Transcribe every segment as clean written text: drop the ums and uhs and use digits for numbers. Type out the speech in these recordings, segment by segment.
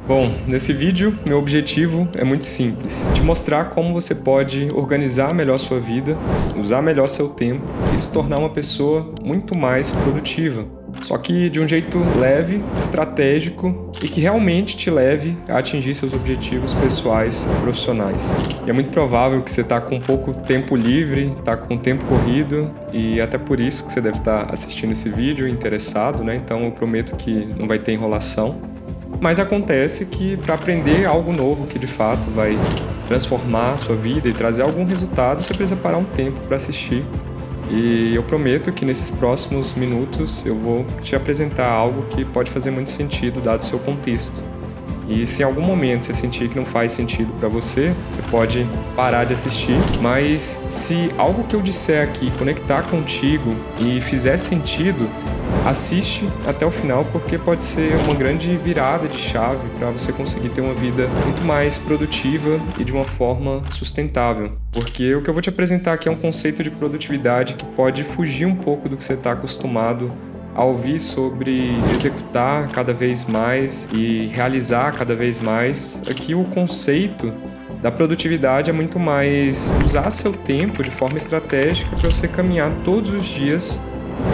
Bom, nesse vídeo, meu objetivo é muito simples, te mostrar como você pode organizar melhor sua vida, usar melhor seu tempo e se tornar uma pessoa muito mais produtiva. Só que de um jeito leve, estratégico e que realmente te leve a atingir seus objetivos pessoais e profissionais. E é muito provável que você está com pouco tempo livre, está com tempo corrido e até por isso que você deve estar assistindo esse vídeo interessado, né? Então eu prometo que não vai ter enrolação. Mas acontece que para aprender algo novo que de fato vai transformar a sua vida e trazer algum resultado, você precisa parar um tempo para assistir. E eu prometo que nesses próximos minutos eu vou te apresentar algo que pode fazer muito sentido dado o seu contexto. E se em algum momento você sentir que não faz sentido para você, você pode parar de assistir. Mas se algo que eu disser aqui conectar contigo e fizer sentido, assiste até o final, porque pode ser uma grande virada de chave para você conseguir ter uma vida muito mais produtiva e de uma forma sustentável. Porque o que eu vou te apresentar aqui é um conceito de produtividade que pode fugir um pouco do que você está acostumado a ouvir sobre executar cada vez mais e realizar cada vez mais. Aqui o conceito da produtividade é muito mais usar seu tempo de forma estratégica para você caminhar todos os dias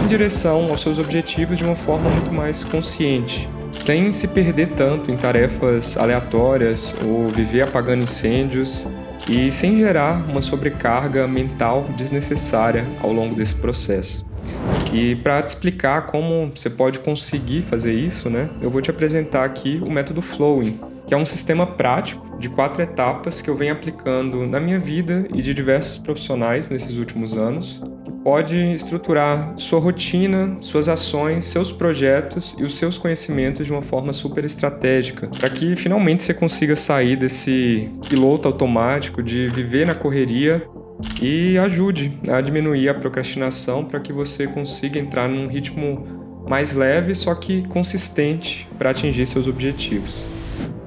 em direção aos seus objetivos de uma forma muito mais consciente, sem se perder tanto em tarefas aleatórias ou viver apagando incêndios e sem gerar uma sobrecarga mental desnecessária ao longo desse processo. E para te explicar como você pode conseguir fazer isso, né, eu vou te apresentar aqui o método Flowing, que é um sistema prático de 4 etapas que eu venho aplicando na minha vida e de diversos profissionais nesses últimos anos, que pode estruturar sua rotina, suas ações, seus projetos e os seus conhecimentos de uma forma super estratégica, para que finalmente você consiga sair desse piloto automático de viver na correria e ajude a diminuir a procrastinação para que você consiga entrar num ritmo mais leve, só que consistente para atingir seus objetivos.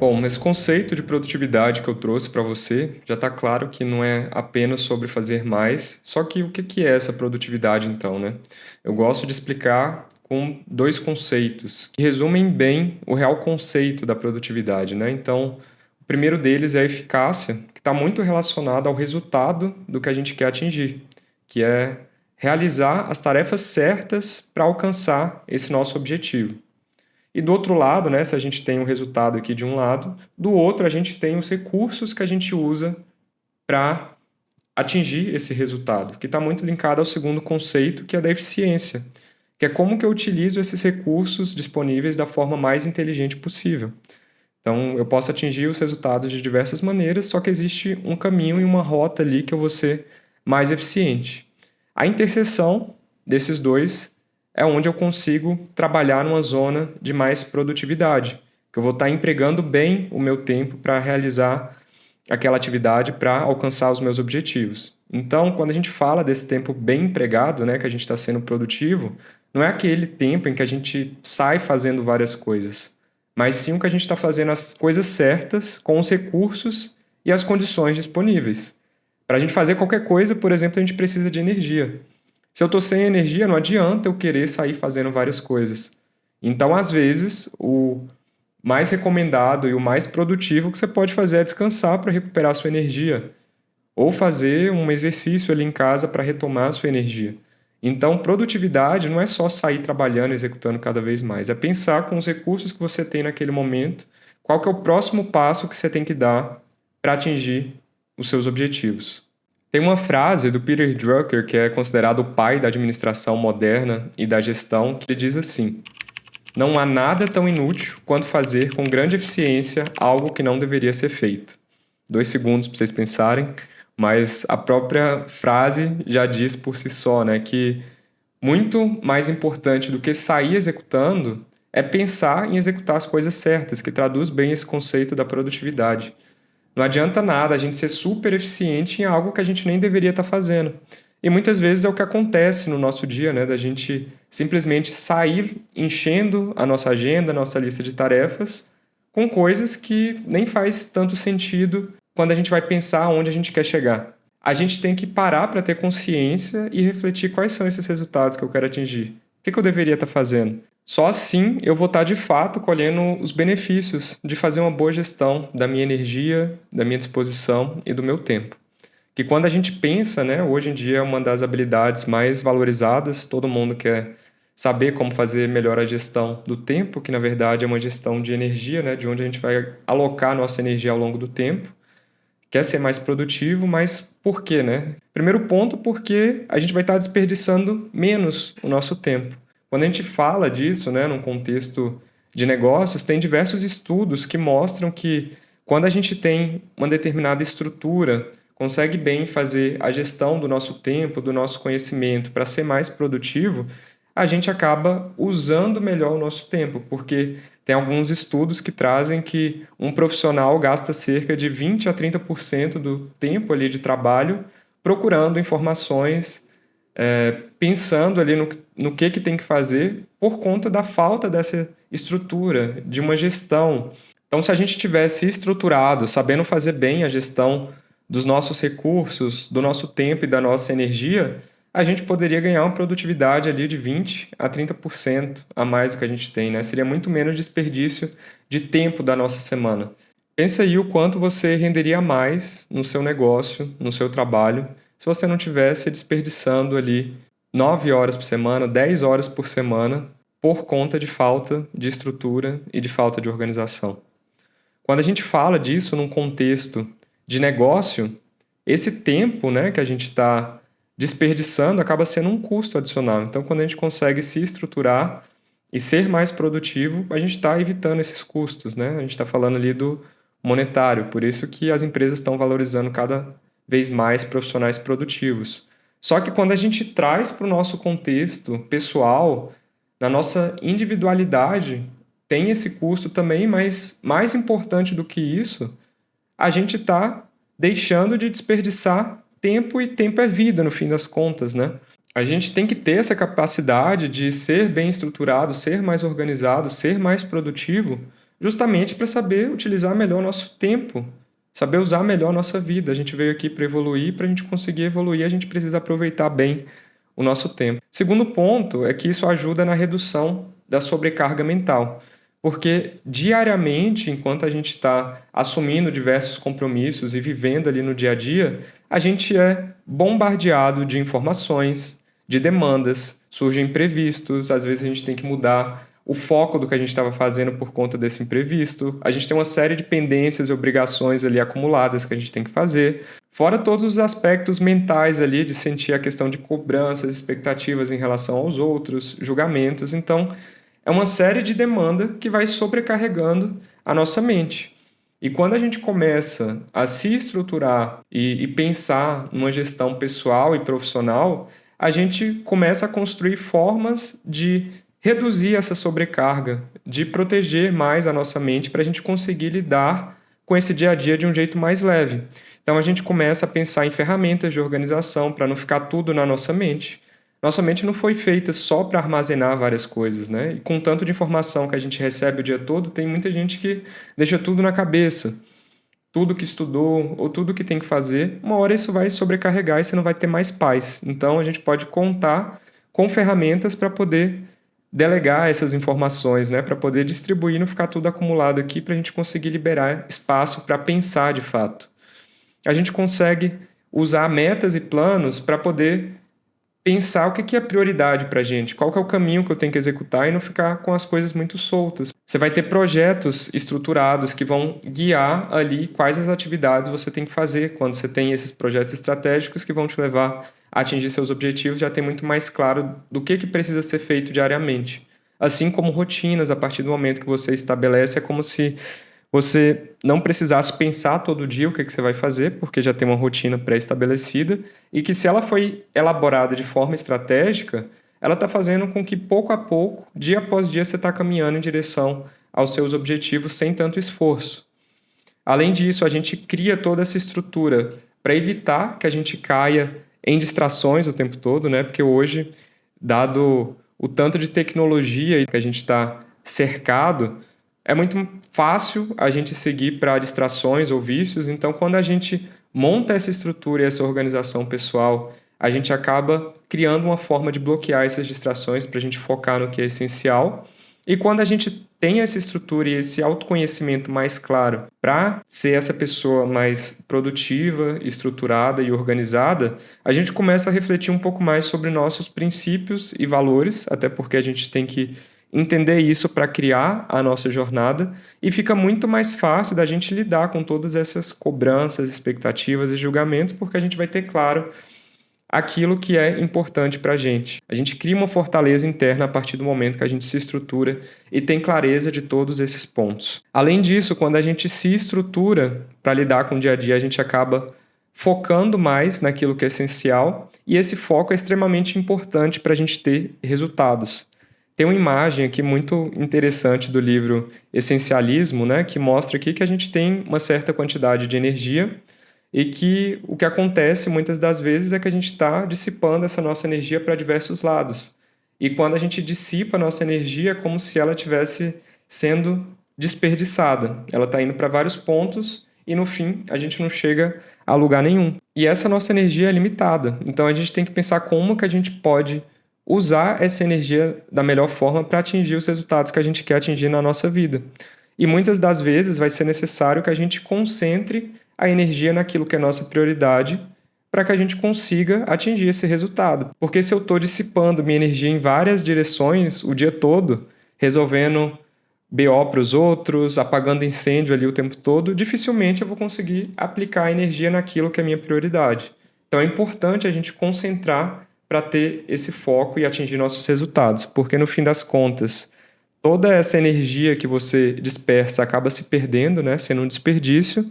Bom, nesse conceito de produtividade que eu trouxe para você, já está claro que não é apenas sobre fazer mais, só que o que é essa produtividade então, né? Eu gosto de explicar com 2 conceitos que resumem bem o real conceito da produtividade, né? Então, o primeiro deles é a eficácia, que está muito relacionado ao resultado do que a gente quer atingir, que é realizar as tarefas certas para alcançar esse nosso objetivo. E do outro lado, né, se a gente tem um resultado aqui de um lado, do outro a gente tem os recursos que a gente usa para atingir esse resultado, que está muito linkado ao segundo conceito, que é da eficiência, que é como que eu utilizo esses recursos disponíveis da forma mais inteligente possível. Então, eu posso atingir os resultados de diversas maneiras, só que existe um caminho e uma rota ali que eu vou ser mais eficiente. A interseção desses dois é onde eu consigo trabalhar numa zona de mais produtividade, que eu vou estar empregando bem o meu tempo para realizar aquela atividade para alcançar os meus objetivos. Então, quando a gente fala desse tempo bem empregado, né, que a gente está sendo produtivo, não é aquele tempo em que a gente sai fazendo várias coisas, mas sim o que a gente está fazendo as coisas certas, com os recursos e as condições disponíveis. Para a gente fazer qualquer coisa, por exemplo, a gente precisa de energia. Se eu estou sem energia, não adianta eu querer sair fazendo várias coisas. Então, às vezes, o mais recomendado e o mais produtivo que você pode fazer é descansar para recuperar sua energia, ou fazer um exercício ali em casa para retomar a sua energia. Então, produtividade não é só sair trabalhando, executando cada vez mais, é pensar com os recursos que você tem naquele momento, qual que é o próximo passo que você tem que dar para atingir os seus objetivos. Tem uma frase do Peter Drucker, que é considerado o pai da administração moderna e da gestão, que ele diz assim: não há nada tão inútil quanto fazer com grande eficiência algo que não deveria ser feito. 2 segundos para vocês pensarem, mas a própria frase já diz por si só, né, que muito mais importante do que sair executando é pensar em executar as coisas certas, que traduz bem esse conceito da produtividade. Não adianta nada a gente ser super eficiente em algo que a gente nem deveria estar fazendo. E muitas vezes é o que acontece no nosso dia, né? Da gente simplesmente sair enchendo a nossa agenda, a nossa lista de tarefas, com coisas que nem faz tanto sentido quando a gente vai pensar onde a gente quer chegar. A gente tem que parar para ter consciência e refletir quais são esses resultados que eu quero atingir. O que eu deveria estar fazendo? Só assim eu vou estar de fato colhendo os benefícios de fazer uma boa gestão da minha energia, da minha disposição e do meu tempo. Que quando a gente pensa, né, hoje em dia é uma das habilidades mais valorizadas, todo mundo quer saber como fazer melhor a gestão do tempo, que na verdade é uma gestão de energia, né, de onde a gente vai alocar nossa energia ao longo do tempo. Quer ser mais produtivo, mas por quê, né? Primeiro ponto, porque a gente vai estar desperdiçando menos o nosso tempo. Quando a gente fala disso, né, num contexto de negócios, tem diversos estudos que mostram que quando a gente tem uma determinada estrutura, consegue bem fazer a gestão do nosso tempo, do nosso conhecimento para ser mais produtivo, a gente acaba usando melhor o nosso tempo, porque tem alguns estudos que trazem que um profissional gasta cerca de 20 a 30% do tempo ali de trabalho procurando informações, pensando ali no que tem que fazer por conta da falta dessa estrutura, de uma gestão. Então, se a gente tivesse estruturado, sabendo fazer bem a gestão dos nossos recursos, do nosso tempo e da nossa energia, a gente poderia ganhar uma produtividade ali de 20 a 30% a mais do que a gente tem, né? Seria muito menos desperdício de tempo da nossa semana. Pensa aí o quanto você renderia mais no seu negócio, no seu trabalho, se você não tivesse desperdiçando ali 9 horas por semana, 10 horas por semana, por conta de falta de estrutura e de falta de organização. Quando a gente fala disso num contexto de negócio, esse tempo, né, que a gente está desperdiçando acaba sendo um custo adicional. Então, quando a gente consegue se estruturar e ser mais produtivo, a gente está evitando esses custos, né? A gente está falando ali do monetário, por isso que as empresas estão valorizando cada vez mais profissionais produtivos. Só que quando a gente traz para o nosso contexto pessoal, na nossa individualidade, tem esse custo também, mas mais importante do que isso, a gente está deixando de desperdiçar tempo, e tempo é vida, no fim das contas, né? A gente tem que ter essa capacidade de ser bem estruturado, ser mais organizado, ser mais produtivo, justamente para saber utilizar melhor o nosso tempo, saber usar melhor a nossa vida. A gente veio aqui para evoluir, para a gente conseguir evoluir, a gente precisa aproveitar bem o nosso tempo. Segundo ponto é que isso ajuda na redução da sobrecarga mental. Porque diariamente, enquanto a gente está assumindo diversos compromissos e vivendo ali no dia a dia, a gente é bombardeado de informações, de demandas, surgem imprevistos, às vezes a gente tem que mudar o foco do que a gente estava fazendo por conta desse imprevisto, a gente tem uma série de pendências e obrigações ali acumuladas que a gente tem que fazer, fora todos os aspectos mentais ali de sentir a questão de cobranças, expectativas em relação aos outros, julgamentos, então é uma série de demanda que vai sobrecarregando a nossa mente. E quando a gente começa a se estruturar e pensar numa gestão pessoal e profissional, a gente começa a construir formas de reduzir essa sobrecarga, de proteger mais a nossa mente para a gente conseguir lidar com esse dia a dia de um jeito mais leve. Então a gente começa a pensar em ferramentas de organização para não ficar tudo na nossa mente. Nossa mente não foi feita só para armazenar várias coisas, né? E com tanto de informação que a gente recebe o dia todo, tem muita gente que deixa tudo na cabeça. Tudo que estudou ou tudo que tem que fazer, uma hora isso vai sobrecarregar e você não vai ter mais paz. Então a gente pode contar com ferramentas para poder delegar essas informações, né? Para poder distribuir e não ficar tudo acumulado aqui, para a gente conseguir liberar espaço para pensar de fato. A gente consegue usar metas e planos para poder pensar o que é prioridade para a gente, qual que é o caminho que eu tenho que executar e não ficar com as coisas muito soltas. Você vai ter projetos estruturados que vão guiar ali quais as atividades você tem que fazer. Quando você tem esses projetos estratégicos que vão te levar a atingir seus objetivos, já tem muito mais claro do que precisa ser feito diariamente. Assim como rotinas, a partir do momento que você estabelece, é como se você não precisasse pensar todo dia o que você vai fazer, porque já tem uma rotina pré-estabelecida, e que se ela foi elaborada de forma estratégica, ela está fazendo com que pouco a pouco, dia após dia, você está caminhando em direção aos seus objetivos sem tanto esforço. Além disso, a gente cria toda essa estrutura para evitar que a gente caia em distrações o tempo todo, né? Porque hoje, dado o tanto de tecnologia que a gente está cercado, é muito fácil a gente seguir para distrações ou vícios, então quando a gente monta essa estrutura e essa organização pessoal, a gente acaba criando uma forma de bloquear essas distrações para a gente focar no que é essencial E quando a gente tem essa estrutura e esse autoconhecimento mais claro para ser essa pessoa mais produtiva, estruturada e organizada, a gente começa a refletir um pouco mais sobre nossos princípios e valores, até porque a gente tem que entender isso para criar a nossa jornada, e fica muito mais fácil da gente lidar com todas essas cobranças, expectativas e julgamentos, porque a gente vai ter claro aquilo que é importante para a gente. A gente cria uma fortaleza interna a partir do momento que a gente se estrutura e tem clareza de todos esses pontos. Além disso, quando a gente se estrutura para lidar com o dia a dia, a gente acaba focando mais naquilo que é essencial, e esse foco é extremamente importante para a gente ter resultados. Tem uma imagem aqui muito interessante do livro Essencialismo, né, que mostra aqui que a gente tem uma certa quantidade de energia e que o que acontece muitas das vezes é que a gente está dissipando essa nossa energia para diversos lados. E quando a gente dissipa a nossa energia, é como se ela estivesse sendo desperdiçada. Ela está indo para vários pontos e no fim a gente não chega a lugar nenhum. E essa nossa energia é limitada. Então a gente tem que pensar como que a gente pode usar essa energia da melhor forma para atingir os resultados que a gente quer atingir na nossa vida. E muitas das vezes vai ser necessário que a gente concentre a energia naquilo que é nossa prioridade para que a gente consiga atingir esse resultado. Porque se eu estou dissipando minha energia em várias direções o dia todo, resolvendo BO para os outros, apagando incêndio ali o tempo todo, dificilmente eu vou conseguir aplicar a energia naquilo que é minha prioridade. Então é importante a gente concentrar para ter esse foco e atingir nossos resultados, porque no fim das contas, toda essa energia que você dispersa acaba se perdendo, né, sendo um desperdício,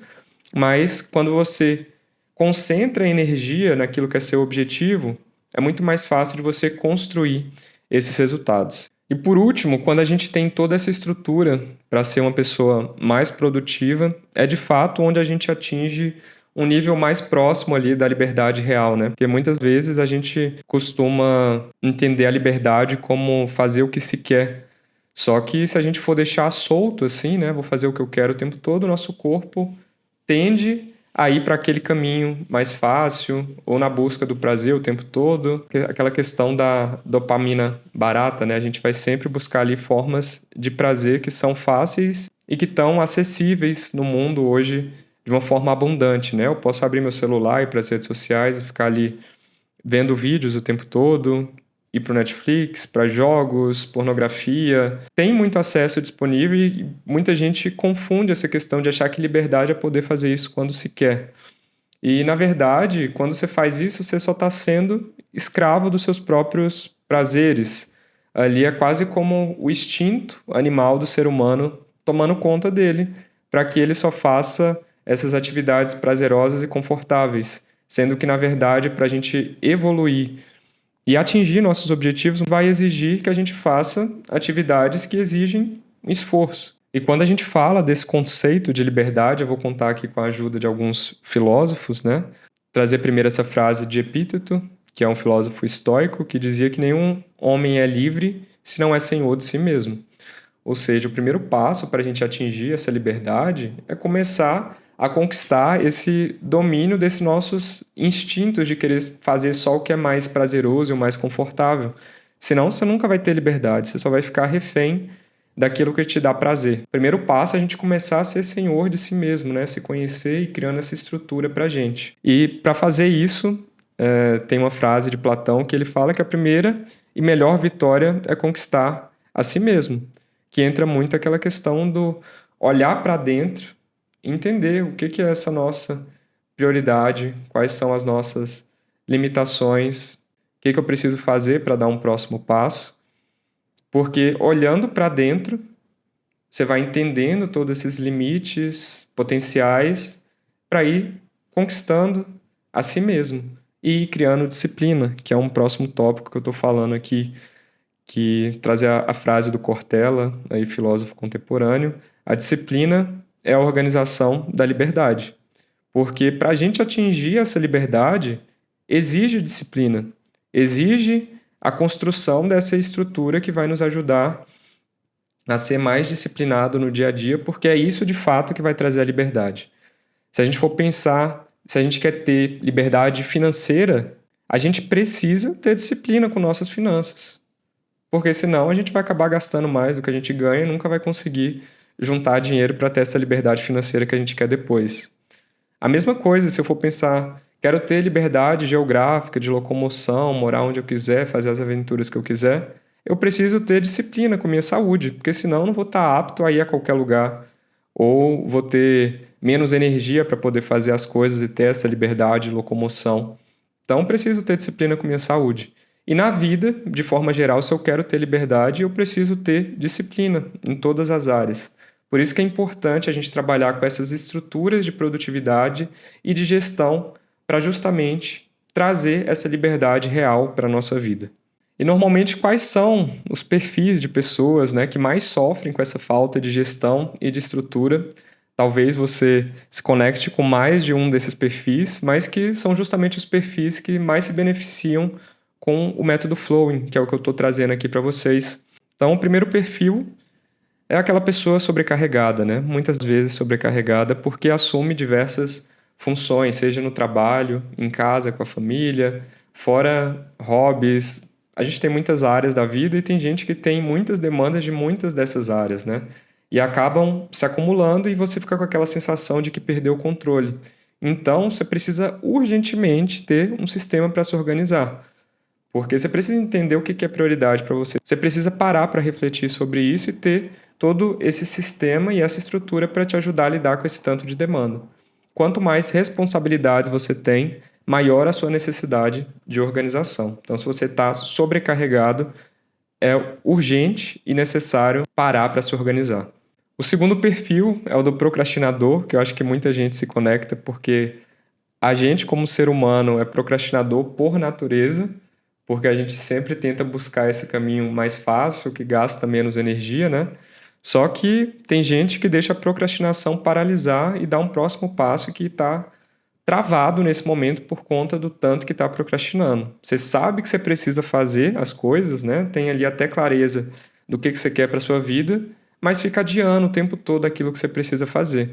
mas quando você concentra a energia naquilo que é seu objetivo, é muito mais fácil de você construir esses resultados. E por último, quando a gente tem toda essa estrutura para ser uma pessoa mais produtiva, é de fato onde a gente atinge um nível mais próximo ali da liberdade real, né? Porque muitas vezes a gente costuma entender a liberdade como fazer o que se quer. Só que se a gente for deixar solto assim, né? Vou fazer o que eu quero o tempo todo, o nosso corpo tende a ir para aquele caminho mais fácil ou na busca do prazer o tempo todo. Aquela questão da dopamina barata, né? A gente vai sempre buscar ali formas de prazer que são fáceis e que estão acessíveis no mundo hoje de uma forma abundante, né? Eu posso abrir meu celular e ir para as redes sociais e ficar ali vendo vídeos o tempo todo, ir para o Netflix, para jogos, pornografia. Tem muito acesso disponível e muita gente confunde essa questão de achar que liberdade é poder fazer isso quando se quer. E, na verdade, quando você faz isso, você só está sendo escravo dos seus próprios prazeres. Ali é quase como o instinto animal do ser humano tomando conta dele, para que ele só faça essas atividades prazerosas e confortáveis, sendo que, na verdade, para a gente evoluir e atingir nossos objetivos, vai exigir que a gente faça atividades que exigem esforço. E quando a gente fala desse conceito de liberdade, eu vou contar aqui com a ajuda de alguns filósofos, né? Trazer primeiro essa frase de Epíteto, que é um filósofo estoico, que dizia que nenhum homem é livre se não é senhor de si mesmo. Ou seja, o primeiro passo para a gente atingir essa liberdade é começar a conquistar esse domínio desses nossos instintos de querer fazer só o que é mais prazeroso e o mais confortável. Senão você nunca vai ter liberdade, você só vai ficar refém daquilo que te dá prazer. O primeiro passo é a gente começar a ser senhor de si mesmo, né? Se conhecer e criando essa estrutura para a gente. E para fazer isso, tem uma frase de Platão que ele fala que a primeira e melhor vitória é conquistar a si mesmo, que entra muito aquela questão do olhar para dentro, entender o que é essa nossa prioridade, quais são as nossas limitações, o que eu preciso fazer para dar um próximo passo. Porque olhando para dentro, você vai entendendo todos esses limites potenciais para ir conquistando a si mesmo e ir criando disciplina, que é um próximo tópico que eu estou falando aqui, que traz a frase do Cortella, aí, filósofo contemporâneo: a disciplina é a organização da liberdade. Porque para a gente atingir essa liberdade, exige disciplina, exige a construção dessa estrutura que vai nos ajudar a ser mais disciplinado no dia a dia, porque é isso de fato que vai trazer a liberdade. Se a gente for pensar, se a gente quer ter liberdade financeira, a gente precisa ter disciplina com nossas finanças. porque senão a gente vai acabar gastando mais do que a gente ganha e nunca vai conseguir juntar dinheiro para ter essa liberdade financeira que a gente quer depois. A mesma coisa, se eu for pensar, quero ter liberdade geográfica, de locomoção, morar onde eu quiser, fazer as aventuras que eu quiser, eu preciso ter disciplina com minha saúde, porque senão eu não vou estar apto a ir a qualquer lugar, ou vou ter menos energia para poder fazer as coisas e ter essa liberdade de locomoção. Então, preciso ter disciplina com minha saúde. E na vida, de forma geral, se eu quero ter liberdade, eu preciso ter disciplina em todas as áreas. Por isso que é importante a gente trabalhar com essas estruturas de produtividade e de gestão para justamente trazer essa liberdade real para a nossa vida. E normalmente quais são os perfis de pessoas, né, que mais sofrem com essa falta de gestão e de estrutura? Talvez você se conecte com mais de um desses perfis, mas que são justamente os perfis que mais se beneficiam com o método Flowing, que é o que eu estou trazendo aqui para vocês. Então, o primeiro perfil é aquela pessoa sobrecarregada, né? Muitas vezes sobrecarregada porque assume diversas funções, seja no trabalho, em casa, com a família, fora hobbies. A gente tem muitas áreas da vida e tem gente que tem muitas demandas de muitas dessas áreas, né? E acabam se acumulando e você fica com aquela sensação de que perdeu o controle. Então, você precisa urgentemente ter um sistema para se organizar. Porque você precisa entender o que é prioridade para você. Você precisa parar para refletir sobre isso e ter todo esse sistema e essa estrutura para te ajudar a lidar com esse tanto de demanda. Quanto mais responsabilidades você tem, maior a sua necessidade de organização. Então, se você está sobrecarregado, é urgente e necessário parar para se organizar. O segundo perfil é o do procrastinador, que eu acho que muita gente se conecta porque a gente, como ser humano, é procrastinador por natureza, porque a gente sempre tenta buscar esse caminho mais fácil, que gasta menos energia, né? Só que tem gente que deixa a procrastinação paralisar e dá um próximo passo que está travado nesse momento por conta do tanto que está procrastinando. Você sabe que você precisa fazer as coisas, né? Tem ali até clareza do que você quer para sua vida, mas fica adiando o tempo todo aquilo que você precisa fazer.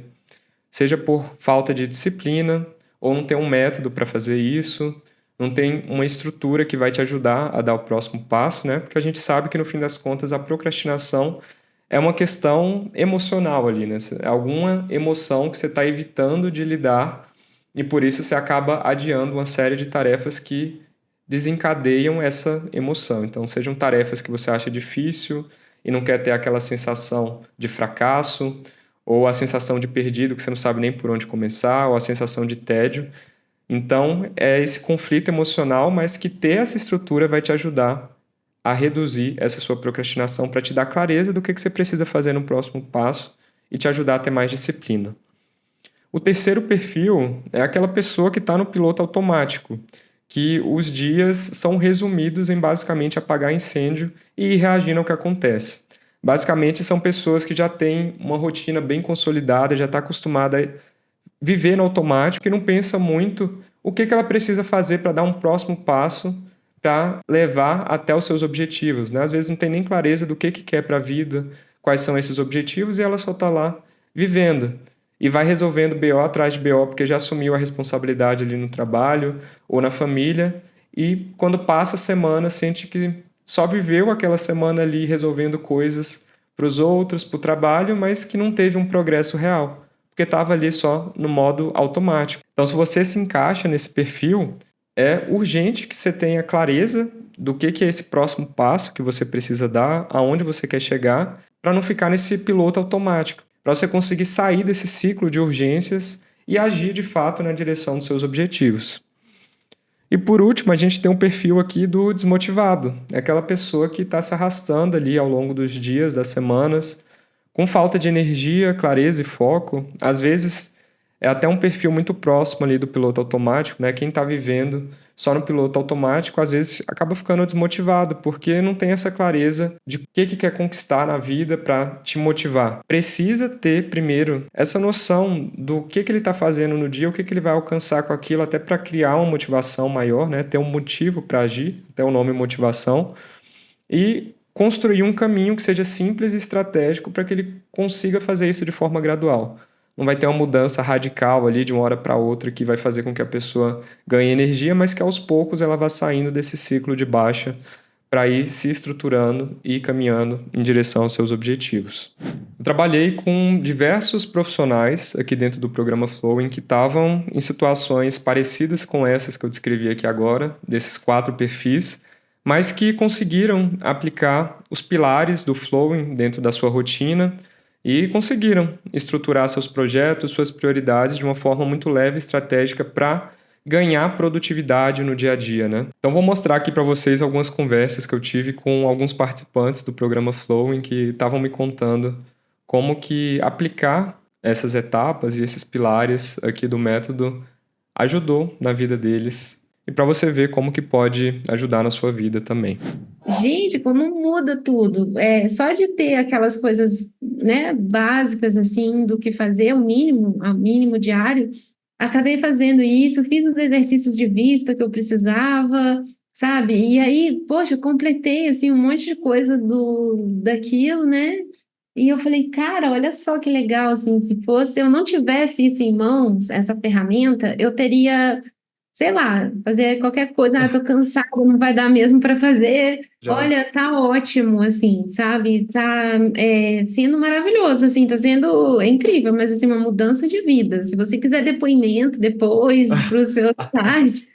Seja por falta de disciplina, ou não tem um método para fazer isso, não tem uma estrutura que vai te ajudar a dar o próximo passo, né? Porque a gente sabe que no fim das contas a procrastinação é uma questão emocional ali, né? É alguma emoção que você está evitando de lidar e por isso você acaba adiando uma série de tarefas que desencadeiam essa emoção. Então, sejam tarefas que você acha difícil e não quer ter aquela sensação de fracasso, ou a sensação de perdido que você não sabe nem por onde começar, ou a sensação de tédio. Então, é esse conflito emocional, mas que ter essa estrutura vai te ajudar a reduzir essa sua procrastinação para te dar clareza do que você precisa fazer no próximo passo e te ajudar a ter mais disciplina. O terceiro perfil é aquela pessoa que está no piloto automático, que os dias são resumidos em basicamente apagar incêndio e ir reagindo ao que acontece. Basicamente, são pessoas que já têm uma rotina bem consolidada, já está acostumada a viver no automático e não pensa muito o que ela precisa fazer para dar um próximo passo para levar até os seus objetivos, né? Às vezes não tem nem clareza do que quer para a vida, quais são esses objetivos, e ela só está lá vivendo. E vai resolvendo BO atrás de BO, porque já assumiu a responsabilidade ali no trabalho ou na família, e quando passa a semana, sente que só viveu aquela semana ali resolvendo coisas para os outros, para o trabalho, mas que não teve um progresso real, porque estava ali só no modo automático. Então, se você se encaixa nesse perfil, é urgente que você tenha clareza do que é esse próximo passo que você precisa dar, aonde você quer chegar, para não ficar nesse piloto automático, para você conseguir sair desse ciclo de urgências e agir de fato na direção dos seus objetivos. E por último, a gente tem um perfil aqui do desmotivado, é aquela pessoa que está se arrastando ali ao longo dos dias, das semanas, com falta de energia, clareza e foco. Às vezes é até um perfil muito próximo ali do piloto automático, né? Quem está vivendo só no piloto automático, às vezes acaba ficando desmotivado, porque não tem essa clareza de o que quer conquistar na vida para te motivar. Precisa ter, primeiro, essa noção do que ele está fazendo no dia, o que ele vai alcançar com aquilo, até para criar uma motivação maior, né? Ter um motivo para agir, até o nome motivação, e construir um caminho que seja simples e estratégico para que ele consiga fazer isso de forma gradual. Não vai ter uma mudança radical ali de uma hora para outra que vai fazer com que a pessoa ganhe energia, mas que aos poucos ela vá saindo desse ciclo de baixa para ir se estruturando e caminhando em direção aos seus objetivos. Eu trabalhei com diversos profissionais aqui dentro do programa Flowing que estavam em situações parecidas com essas que eu descrevi aqui agora, desses 4 perfis, mas que conseguiram aplicar os pilares do Flowing dentro da sua rotina e conseguiram estruturar seus projetos, suas prioridades de uma forma muito leve e estratégica para ganhar produtividade no dia a dia, né? Então vou mostrar aqui para vocês algumas conversas que eu tive com alguns participantes do programa Flowing que estavam me contando como que aplicar essas etapas e esses pilares aqui do método ajudou na vida deles e para você ver como que pode ajudar na sua vida também. Gente, como muda tudo. É, só de ter aquelas coisas, né, básicas, assim, do que fazer, o mínimo diário, acabei fazendo isso, fiz os exercícios de vista que eu precisava, sabe? E aí, poxa, eu completei, assim, um monte de coisa daquilo, né? E eu falei, cara, olha só que legal, assim, se fosse, eu não tivesse isso em mãos, essa ferramenta, eu teria, sei lá, fazer qualquer coisa, tô cansada, não vai dar mesmo para fazer. Já. Olha, tá ótimo, assim, sabe? Tá sendo maravilhoso, assim, tá sendo incrível, mas assim, uma mudança de vida. Se você quiser depoimento depois para o seu site,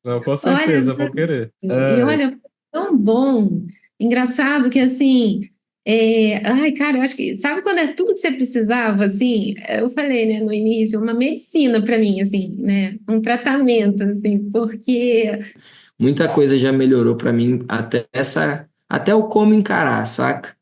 Não, com olha, certeza, vou querer. e olha, foi tão bom. Engraçado que assim, ai, cara, eu acho que sabe quando é tudo que você precisava, assim? Eu falei, né, no início, uma medicina para mim, assim, né? Um tratamento, assim, porque Muita coisa já melhorou pra mim, até o como encarar, saca?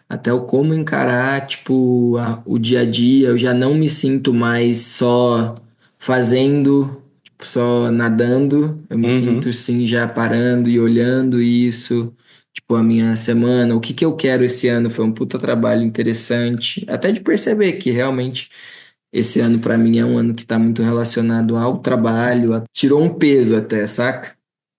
Até o como encarar, tipo, o dia a dia, eu já não me sinto mais só fazendo, tipo, só nadando, eu me sinto Uhum. sim já parando e olhando isso, tipo, a minha semana, o que que eu quero esse ano, foi um puta trabalho interessante, até de perceber que realmente esse ano pra mim é um ano que tá muito relacionado ao trabalho, tirou um peso até, saca?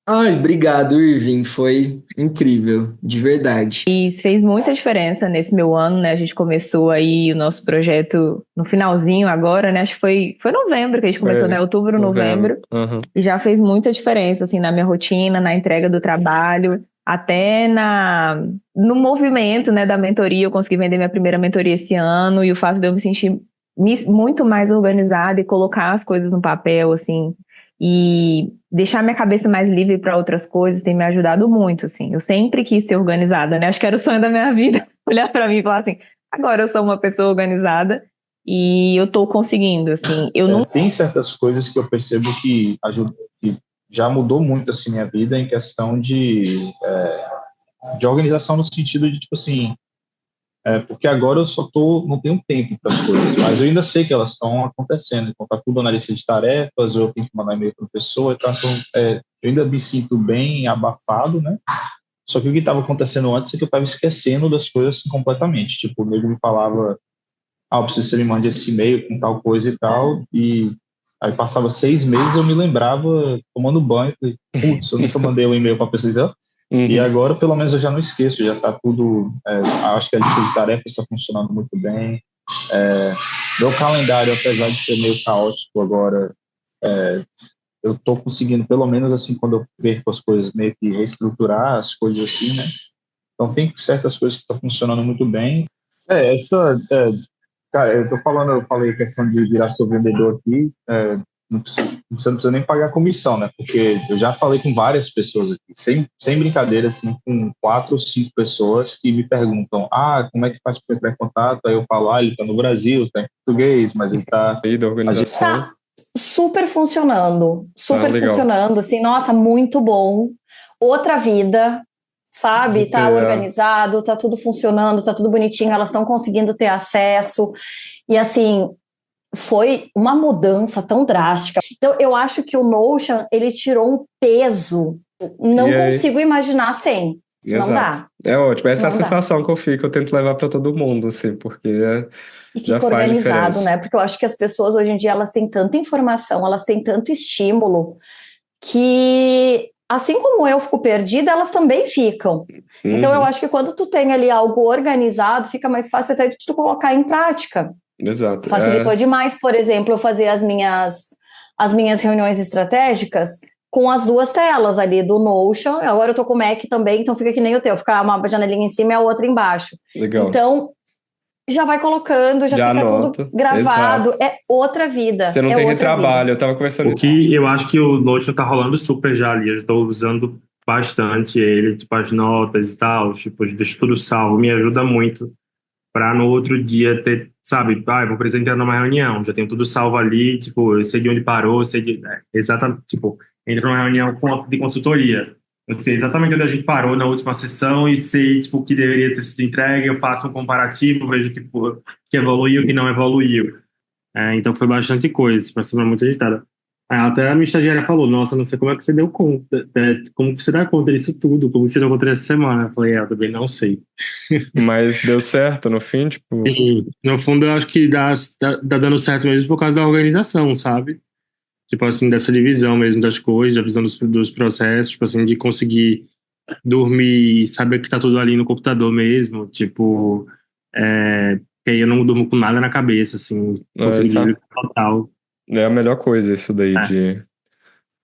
Ai, obrigado, Irving. Foi incrível, de verdade. Isso fez muita diferença nesse meu ano, né? A gente começou aí o nosso projeto no finalzinho agora, né? Acho que foi novembro que a gente começou, né? Foi Outubro, novembro. novembro. Uhum. E já fez muita diferença, assim, na minha rotina, na entrega do trabalho, até no movimento, né, da mentoria. Eu consegui vender minha primeira mentoria esse ano e o fato de eu me sentir muito mais organizada e colocar as coisas no papel, assim, e deixar minha cabeça mais livre para outras coisas tem me ajudado muito, assim. Eu sempre quis ser organizada, né? Acho que era o sonho da minha vida, olhar para mim e falar assim, agora eu sou uma pessoa organizada e eu tô conseguindo, assim. Eu não Tem certas coisas que eu percebo que já mudou muito assim minha vida em questão de organização no sentido de tipo assim, porque agora eu não tenho tempo para as coisas, mas eu ainda sei que elas estão acontecendo, então tá tudo na lista de tarefas, eu tenho que mandar e-mail para a pessoa, então eu ainda me sinto bem abafado, né? Só que o que estava acontecendo antes é que eu estava esquecendo das coisas completamente, tipo, o nego me falava, eu preciso que você me mande esse e-mail com tal coisa e tal, e aí passava 6 meses eu me lembrava tomando banho, falei, putz, eu nunca mandei um e-mail para a pessoa, então, e Uhum. agora pelo menos eu já não esqueço, já está tudo, acho que a lista de tarefas está funcionando muito bem, meu calendário, apesar de ser meio caótico agora, eu estou conseguindo, pelo menos assim, quando eu perco as coisas, meio que reestruturar as coisas assim, né? Então tem certas coisas que estão funcionando muito bem. Cara, eu falei questão de virar seu vendedor aqui, você não precisa nem pagar comissão, né? Porque eu já falei com várias pessoas aqui, sem brincadeira, assim, com 4 ou 5 pessoas que me perguntam, como é que faz para entrar em contato? Aí eu falo, ele está no Brasil, está em português, mas ele está... Aí da organização. Tá super Legal. funcionando, assim, nossa, muito bom. Outra vida, De sabe? Tá ter organizado, tá tudo funcionando, tá tudo bonitinho, elas estão conseguindo ter acesso. E assim, foi uma mudança tão drástica. Então, eu acho que o Notion, ele tirou um peso. E Não aí, consigo imaginar sem. Não exato. dá, É ótimo. Essa é a não dá. sensação que eu fico, eu tento levar para todo mundo, assim, porque E já fica faz organizado, diferença. né? Porque eu acho que as pessoas hoje em dia, elas têm tanta informação, elas têm tanto estímulo, que assim como eu fico perdida, elas também ficam. Então eu Uhum. acho que quando tu tem ali algo organizado, fica mais fácil até de tu colocar em prática. Exato. Facilitou demais, por exemplo, eu fazer as minhas reuniões estratégicas com as duas telas ali do Notion. Agora eu tô com o Mac também, então fica que nem o teu, fica uma janelinha em cima e a outra embaixo. Legal. Então, já vai colocando, já fica anota. tudo gravado. Exato. É outra vida. Você não tem retrabalho. Eu tava conversando... O que eu acho que o Notion tá rolando super já ali. Eu estou usando bastante ele, tipo, as notas e tal, tipo, deixo tudo salvo. Me ajuda muito para no outro dia ter, sabe, eu vou apresentar numa reunião, já tenho tudo salvo ali, tipo, eu sei de onde parou, exatamente, tipo, entro numa reunião de consultoria, eu sei exatamente onde a gente parou na última sessão e sei, tipo, o que deveria ter sido entregue, eu faço um comparativo, vejo que evoluiu, o que não evoluiu. Então foi bastante coisa, foi uma muito agitada. Até a minha estagiária falou, nossa, não sei como é que você deu conta, como que você dá conta disso tudo, como que você deu conta dessa semana? Eu falei, eu também não sei. Mas deu certo no fim, tipo... Sim, no fundo eu acho que dá dando certo mesmo por causa da organização, sabe? Tipo assim, dessa divisão mesmo das coisas, da visão dos processos, tipo assim, de conseguir dormir e saber que tá tudo ali no computador mesmo, tipo, que aí eu não durmo com nada na cabeça, assim, conseguir total. É a melhor coisa isso daí,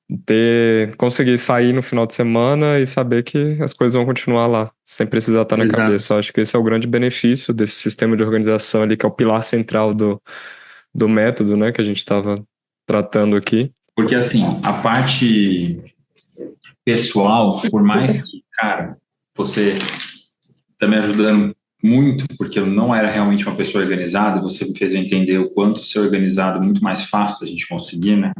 de conseguir sair no final de semana e saber que as coisas vão continuar lá, sem precisar estar na cabeça. Eu acho que esse é o grande benefício desse sistema de organização ali, que é o pilar central do método, né, que a gente estava tratando aqui. Porque, assim, a parte pessoal, por mais que, cara, você tá me ajudando muito, porque eu não era realmente uma pessoa organizada, você me fez eu entender o quanto ser organizado é muito mais fácil a gente conseguir, né?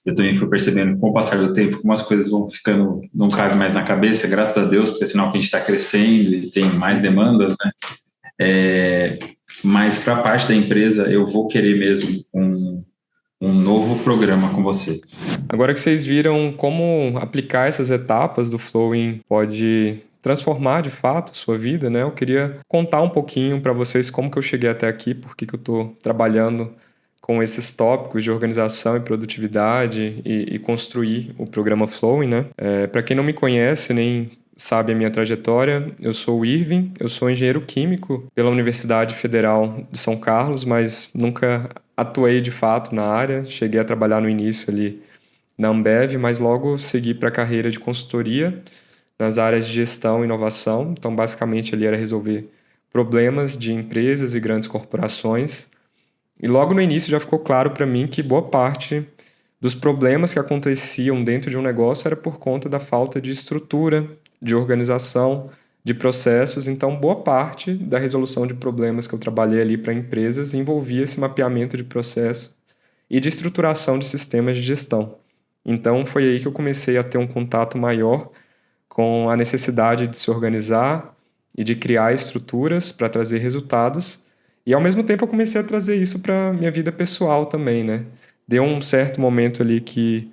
Eu também fui percebendo, com o passar do tempo, como as coisas vão ficando, não cabem mais na cabeça, graças a Deus, porque é sinal que a gente está crescendo e tem mais demandas, né? Mas para a parte da empresa, eu vou querer mesmo um novo programa com você. Agora que vocês viram como aplicar essas etapas do Flowing pode transformar de fato a sua vida, né? Eu queria contar um pouquinho para vocês como que eu cheguei até aqui, por que eu estou trabalhando com esses tópicos de organização e produtividade e construir o programa Flowing, né? Para quem não me conhece nem sabe a minha trajetória, eu sou o Irving, eu sou engenheiro químico pela Universidade Federal de São Carlos, mas nunca atuei de fato na área. Cheguei a trabalhar no início ali na Ambev, mas logo segui para a carreira de consultoria nas áreas de gestão e inovação. Então, basicamente, ali era resolver problemas de empresas e grandes corporações. E logo no início já ficou claro para mim que boa parte dos problemas que aconteciam dentro de um negócio era por conta da falta de estrutura, de organização, de processos. Então, boa parte da resolução de problemas que eu trabalhei ali para empresas envolvia esse mapeamento de processo e de estruturação de sistemas de gestão. Então, foi aí que eu comecei a ter um contato maior com a necessidade de se organizar e de criar estruturas para trazer resultados. E, ao mesmo tempo, eu comecei a trazer isso para a minha vida pessoal também, né? Deu um certo momento ali que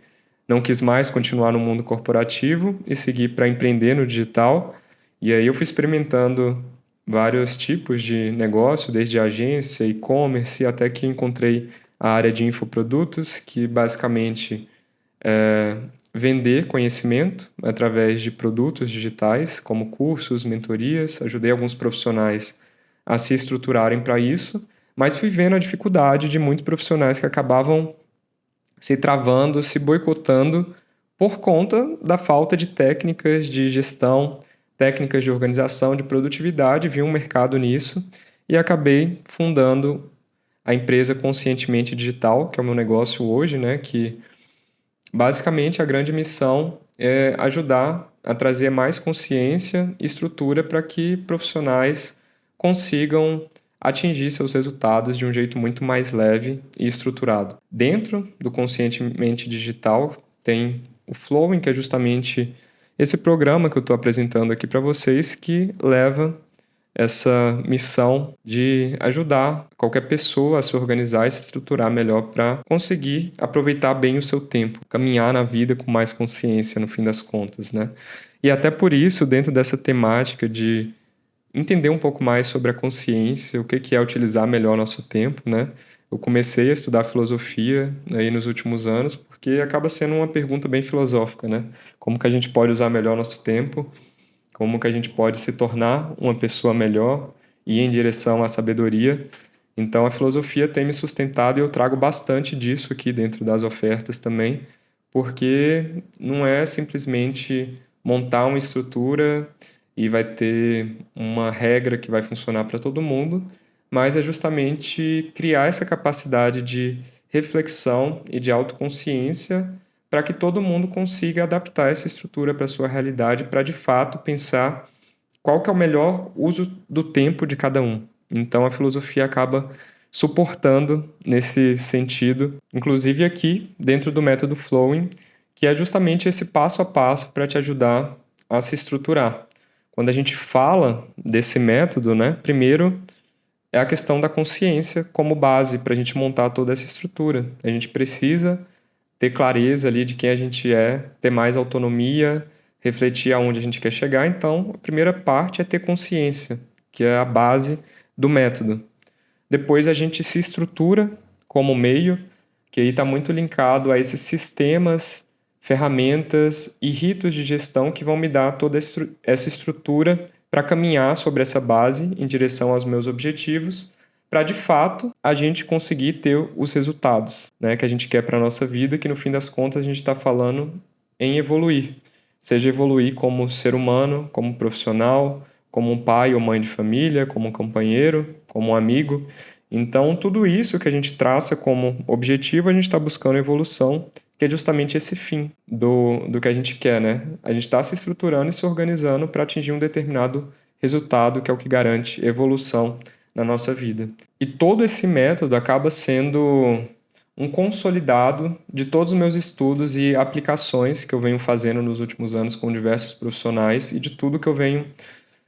não quis mais continuar no mundo corporativo e seguir para empreender no digital. E aí eu fui experimentando vários tipos de negócio, desde agência, e-commerce, até que encontrei a área de infoprodutos, que basicamente é vender conhecimento através de produtos digitais, como cursos, mentorias. Ajudei alguns profissionais a se estruturarem para isso, mas fui vendo a dificuldade de muitos profissionais que acabavam se travando, se boicotando por conta da falta de técnicas de gestão, técnicas de organização, de produtividade. Vi um mercado nisso e acabei fundando a empresa Conscientemente Digital, que é o meu negócio hoje, né? Que basicamente a grande missão é ajudar a trazer mais consciência e estrutura para que profissionais consigam atingir seus resultados de um jeito muito mais leve e estruturado. Dentro do Conscientemente Digital tem o Flowing, que é justamente esse programa que eu estou apresentando aqui para vocês, que leva essa missão de ajudar qualquer pessoa a se organizar e se estruturar melhor para conseguir aproveitar bem o seu tempo, caminhar na vida com mais consciência no fim das contas, né? E até por isso, dentro dessa temática de entender um pouco mais sobre a consciência, o que é utilizar melhor nosso tempo, né? Eu comecei a estudar filosofia aí nos últimos anos, porque acaba sendo uma pergunta bem filosófica, né? Como que a gente pode usar melhor nosso tempo? Como que a gente pode se tornar uma pessoa melhor e ir em direção à sabedoria? Então, a filosofia tem me sustentado e eu trago bastante disso aqui dentro das ofertas também, porque não é simplesmente montar uma estrutura e vai ter uma regra que vai funcionar para todo mundo, mas é justamente criar essa capacidade de reflexão e de autoconsciência para que todo mundo consiga adaptar essa estrutura para a sua realidade, para de fato pensar qual que é o melhor uso do tempo de cada um. Então a filosofia acaba suportando nesse sentido, inclusive aqui dentro do método Flowing, que é justamente esse passo a passo para te ajudar a se estruturar. Quando a gente fala desse método, né, primeiro é a questão da consciência como base para a gente montar toda essa estrutura. A gente precisa ter clareza ali de quem a gente é, ter mais autonomia, refletir aonde a gente quer chegar. Então, a primeira parte é ter consciência, que é a base do método. Depois a gente se estrutura como meio, que aí está muito linkado a esses sistemas, ferramentas e ritos de gestão que vão me dar toda essa estrutura para caminhar sobre essa base em direção aos meus objetivos, para de fato a gente conseguir ter os resultados, né, que a gente quer para a nossa vida, que no fim das contas a gente está falando em evoluir. Seja evoluir como ser humano, como profissional, como um pai ou mãe de família, como um companheiro, como um amigo. Então, tudo isso que a gente traça como objetivo, a gente está buscando evolução, que é justamente esse fim do que a gente quer, né? A gente está se estruturando e se organizando para atingir um determinado resultado, que é o que garante evolução na nossa vida. E todo esse método acaba sendo um consolidado de todos os meus estudos e aplicações que eu venho fazendo nos últimos anos com diversos profissionais e de tudo que eu venho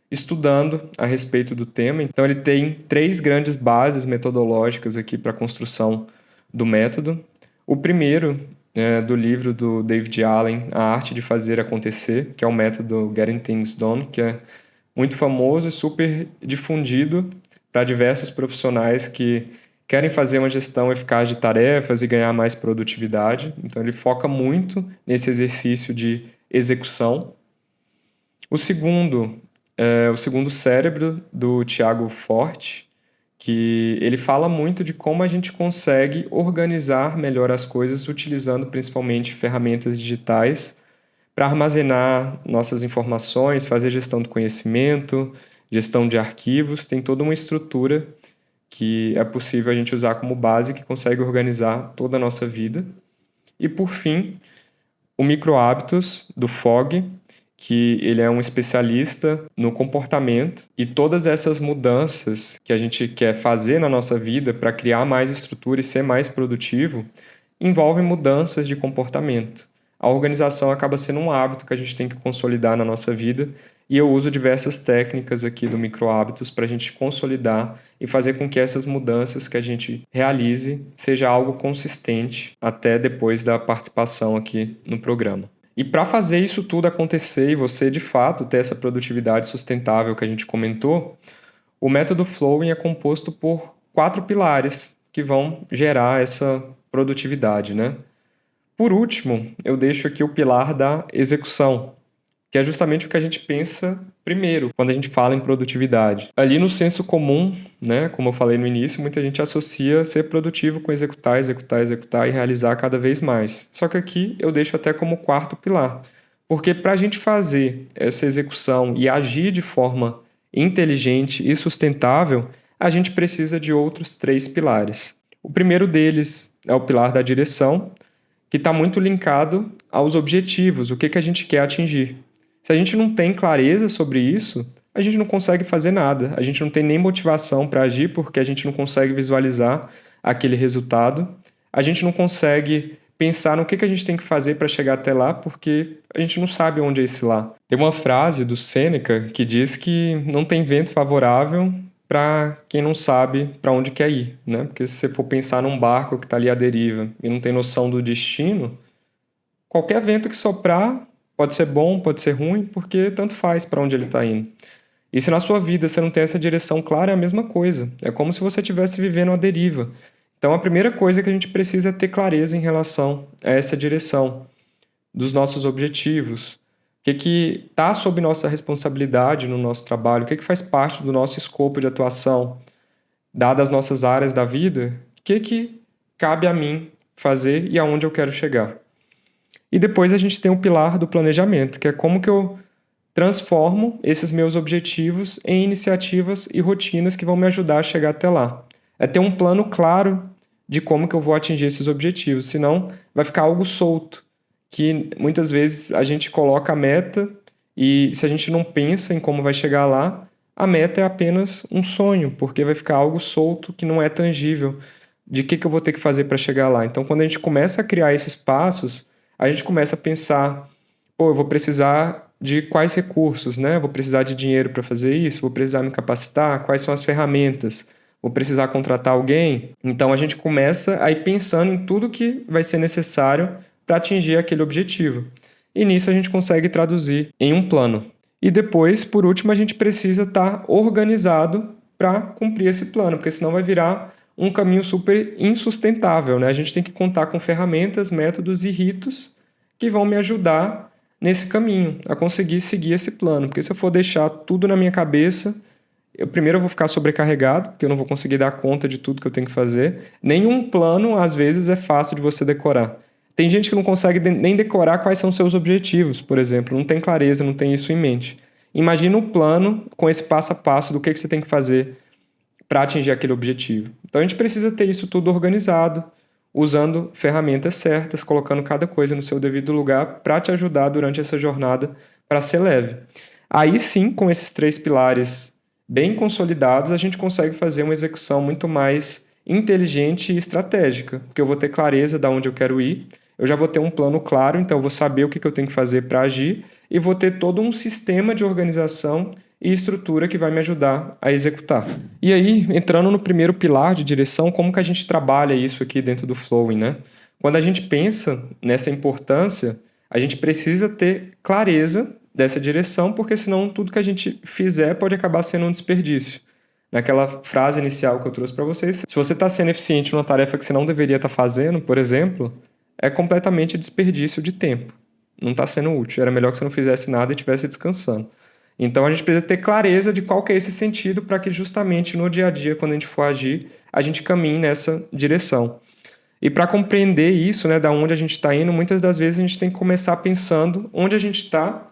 estudando a respeito do tema. Então ele tem 3 grandes bases metodológicas aqui para a construção do método. O primeiro é do livro do David Allen, A Arte de Fazer Acontecer, que é o método Getting Things Done, que é muito famoso e super difundido para diversos profissionais que querem fazer uma gestão eficaz de tarefas e ganhar mais produtividade. Então ele foca muito nesse exercício de execução. O segundo é o segundo cérebro, do Tiago Forte, que ele fala muito de como a gente consegue organizar melhor as coisas utilizando principalmente ferramentas digitais para armazenar nossas informações, fazer gestão do conhecimento, gestão de arquivos. Tem toda uma estrutura que é possível a gente usar como base, que consegue organizar toda a nossa vida. E, por fim, o Microhábitos, do Fogg, que ele é um especialista no comportamento, e todas essas mudanças que a gente quer fazer na nossa vida para criar mais estrutura e ser mais produtivo, envolvem mudanças de comportamento. A organização acaba sendo um hábito que a gente tem que consolidar na nossa vida, e eu uso diversas técnicas aqui do Microhábitos para a gente consolidar e fazer com que essas mudanças que a gente realize seja algo consistente até depois da participação aqui no programa. E para fazer isso tudo acontecer e você, de fato, ter essa produtividade sustentável que a gente comentou, o método Flowing é composto por 4 pilares que vão gerar essa produtividade, né? Por último, eu deixo aqui o pilar da execução, que é justamente o que a gente pensa primeiro quando a gente fala em produtividade. Ali no senso comum, né, como eu falei no início, muita gente associa ser produtivo com executar, executar, executar e realizar cada vez mais. Só que aqui eu deixo até como 4º pilar, porque para a gente fazer essa execução e agir de forma inteligente e sustentável, a gente precisa de outros 3 pilares. O primeiro deles é o pilar da direção, que está muito linkado aos objetivos, o que a gente quer atingir. Se a gente não tem clareza sobre isso, a gente não consegue fazer nada. A gente não tem nem motivação para agir porque a gente não consegue visualizar aquele resultado. A gente não consegue pensar no que a gente tem que fazer para chegar até lá porque a gente não sabe onde é esse lá. Tem uma frase do Sêneca que diz que não tem vento favorável para quem não sabe para onde quer ir, né? Porque se você for pensar num barco que está ali à deriva e não tem noção do destino, qualquer vento que soprar pode ser bom, pode ser ruim, porque tanto faz para onde ele está indo. E se na sua vida você não tem essa direção clara, é a mesma coisa. É como se você estivesse vivendo à deriva. Então a primeira coisa que a gente precisa é ter clareza em relação a essa direção dos nossos objetivos. O que está sob nossa responsabilidade no nosso trabalho, o que faz parte do nosso escopo de atuação, dadas as nossas áreas da vida, o que cabe a mim fazer e aonde eu quero chegar. E depois a gente tem o pilar do planejamento, que é como que eu transformo esses meus objetivos em iniciativas e rotinas que vão me ajudar a chegar até lá. É ter um plano claro de como que eu vou atingir esses objetivos, senão vai ficar algo solto, que muitas vezes a gente coloca a meta e se a gente não pensa em como vai chegar lá, a meta é apenas um sonho, porque vai ficar algo solto que não é tangível de que eu vou ter que fazer para chegar lá. Então, quando a gente começa a criar esses passos, a gente começa a pensar, pô, eu vou precisar de quais recursos, né? Vou precisar de dinheiro para fazer isso, vou precisar me capacitar, quais são as ferramentas, vou precisar contratar alguém. Então, a gente começa a ir pensando em tudo que vai ser necessário para atingir aquele objetivo. E nisso a gente consegue traduzir em um plano. E depois, por último, a gente precisa estar organizado para cumprir esse plano, porque senão vai virar um caminho super insustentável, né? A gente tem que contar com ferramentas, métodos e ritos que vão me ajudar nesse caminho, a conseguir seguir esse plano. Porque se eu for deixar tudo na minha cabeça, primeiro eu vou ficar sobrecarregado, porque eu não vou conseguir dar conta de tudo que eu tenho que fazer. Nenhum plano, às vezes, é fácil de você decorar. Tem gente que não consegue nem decorar quais são seus objetivos, por exemplo, não tem clareza, não tem isso em mente. Imagina um plano com esse passo a passo do que você tem que fazer para atingir aquele objetivo. Então a gente precisa ter isso tudo organizado, usando ferramentas certas, colocando cada coisa no seu devido lugar para te ajudar durante essa jornada para ser leve. Aí sim, com esses 3 pilares bem consolidados, a gente consegue fazer uma execução muito mais inteligente e estratégica, porque eu vou ter clareza de onde eu quero ir, eu já vou ter um plano claro, então eu vou saber o que eu tenho que fazer para agir e vou ter todo um sistema de organização e estrutura que vai me ajudar a executar. E aí, entrando no primeiro pilar de direção, como que a gente trabalha isso aqui dentro do Flowing, né? Quando a gente pensa nessa importância, a gente precisa ter clareza dessa direção, porque senão tudo que a gente fizer pode acabar sendo um desperdício. Naquela frase inicial que eu trouxe para vocês, se você está sendo eficiente numa tarefa que você não deveria estar fazendo, por exemplo, é completamente desperdício de tempo. Não está sendo útil. Era melhor que você não fizesse nada e estivesse descansando. Então a gente precisa ter clareza de qual que é esse sentido para que justamente no dia a dia, quando a gente for agir, a gente caminhe nessa direção. E para compreender isso, né, da onde a gente está indo, muitas das vezes a gente tem que começar pensando onde a gente está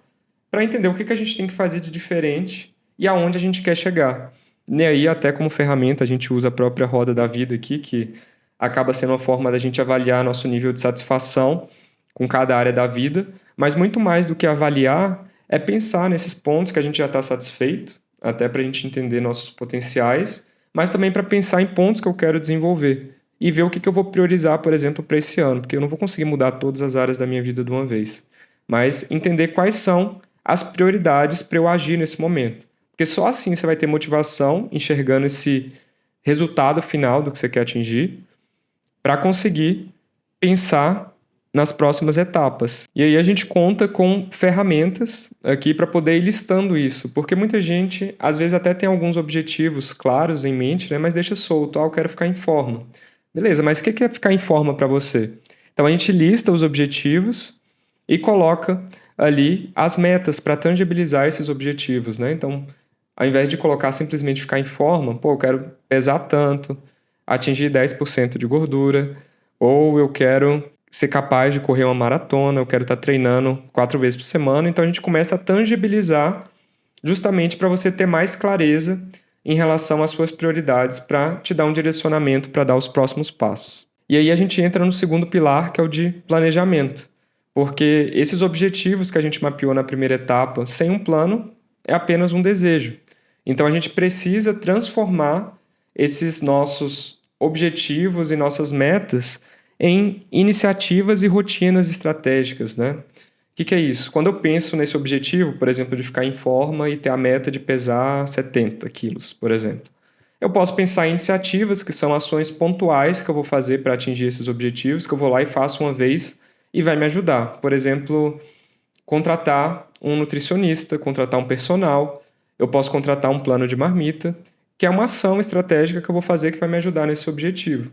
para entender o que a gente tem que fazer de diferente e aonde a gente quer chegar. E aí, até como ferramenta, a gente usa a própria roda da vida aqui, que acaba sendo uma forma da gente avaliar nosso nível de satisfação com cada área da vida, mas muito mais do que avaliar é pensar nesses pontos que a gente já está satisfeito, até para a gente entender nossos potenciais, mas também para pensar em pontos que eu quero desenvolver e ver o que eu vou priorizar, por exemplo, para esse ano, porque eu não vou conseguir mudar todas as áreas da minha vida de uma vez, mas entender quais são as prioridades para eu agir nesse momento. Porque só assim você vai ter motivação, enxergando esse resultado final do que você quer atingir, para conseguir pensar nas próximas etapas. E aí a gente conta com ferramentas aqui para poder ir listando isso, porque muita gente, às vezes, até tem alguns objetivos claros em mente, né, mas deixa solto, eu quero ficar em forma. Beleza, mas o que é ficar em forma para você? Então a gente lista os objetivos e coloca ali as metas para tangibilizar esses objetivos, né? Então, ao invés de colocar simplesmente ficar em forma, eu quero pesar tanto, atingir 10% de gordura, ou eu quero ser capaz de correr uma maratona, eu quero estar treinando 4 vezes por semana. Então a gente começa a tangibilizar justamente para você ter mais clareza em relação às suas prioridades, para te dar um direcionamento para dar os próximos passos. E aí a gente entra no segundo pilar, que é o de planejamento, porque esses objetivos que a gente mapeou na primeira etapa, sem um plano, é apenas um desejo. Então a gente precisa transformar esses nossos objetivos e nossas metas em iniciativas e rotinas estratégicas, né? O que é isso? Quando eu penso nesse objetivo, por exemplo, de ficar em forma e ter a meta de pesar 70 quilos, por exemplo, eu posso pensar em iniciativas que são ações pontuais que eu vou fazer para atingir esses objetivos, que eu vou lá e faço uma vez e vai me ajudar. Por exemplo, contratar um nutricionista, contratar um personal, eu posso contratar um plano de marmita, que é uma ação estratégica que eu vou fazer que vai me ajudar nesse objetivo.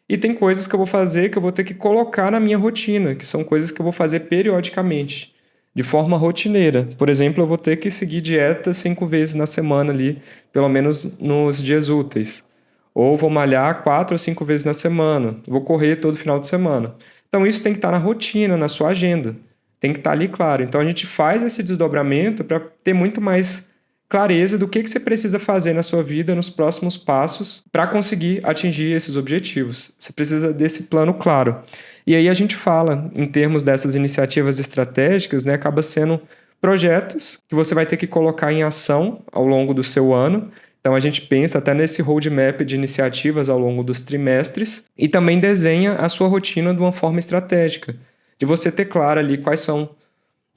E tem coisas que eu vou fazer que eu vou ter que colocar na minha rotina, que são coisas que eu vou fazer periodicamente, de forma rotineira. Por exemplo, eu vou ter que seguir dieta 5 vezes na semana ali, pelo menos nos dias úteis. Ou vou malhar 4 ou 5 vezes na semana, vou correr todo final de semana. Então isso tem que estar na rotina, na sua agenda. Tem que estar ali claro. Então a gente faz esse desdobramento para ter muito mais clareza do que você precisa fazer na sua vida nos próximos passos para conseguir atingir esses objetivos. Você precisa desse plano claro. E aí a gente fala, em termos dessas iniciativas estratégicas, né, acaba sendo projetos que você vai ter que colocar em ação ao longo do seu ano. Então a gente pensa até nesse roadmap de iniciativas ao longo dos trimestres e também desenha a sua rotina de uma forma estratégica, de você ter claro ali quais são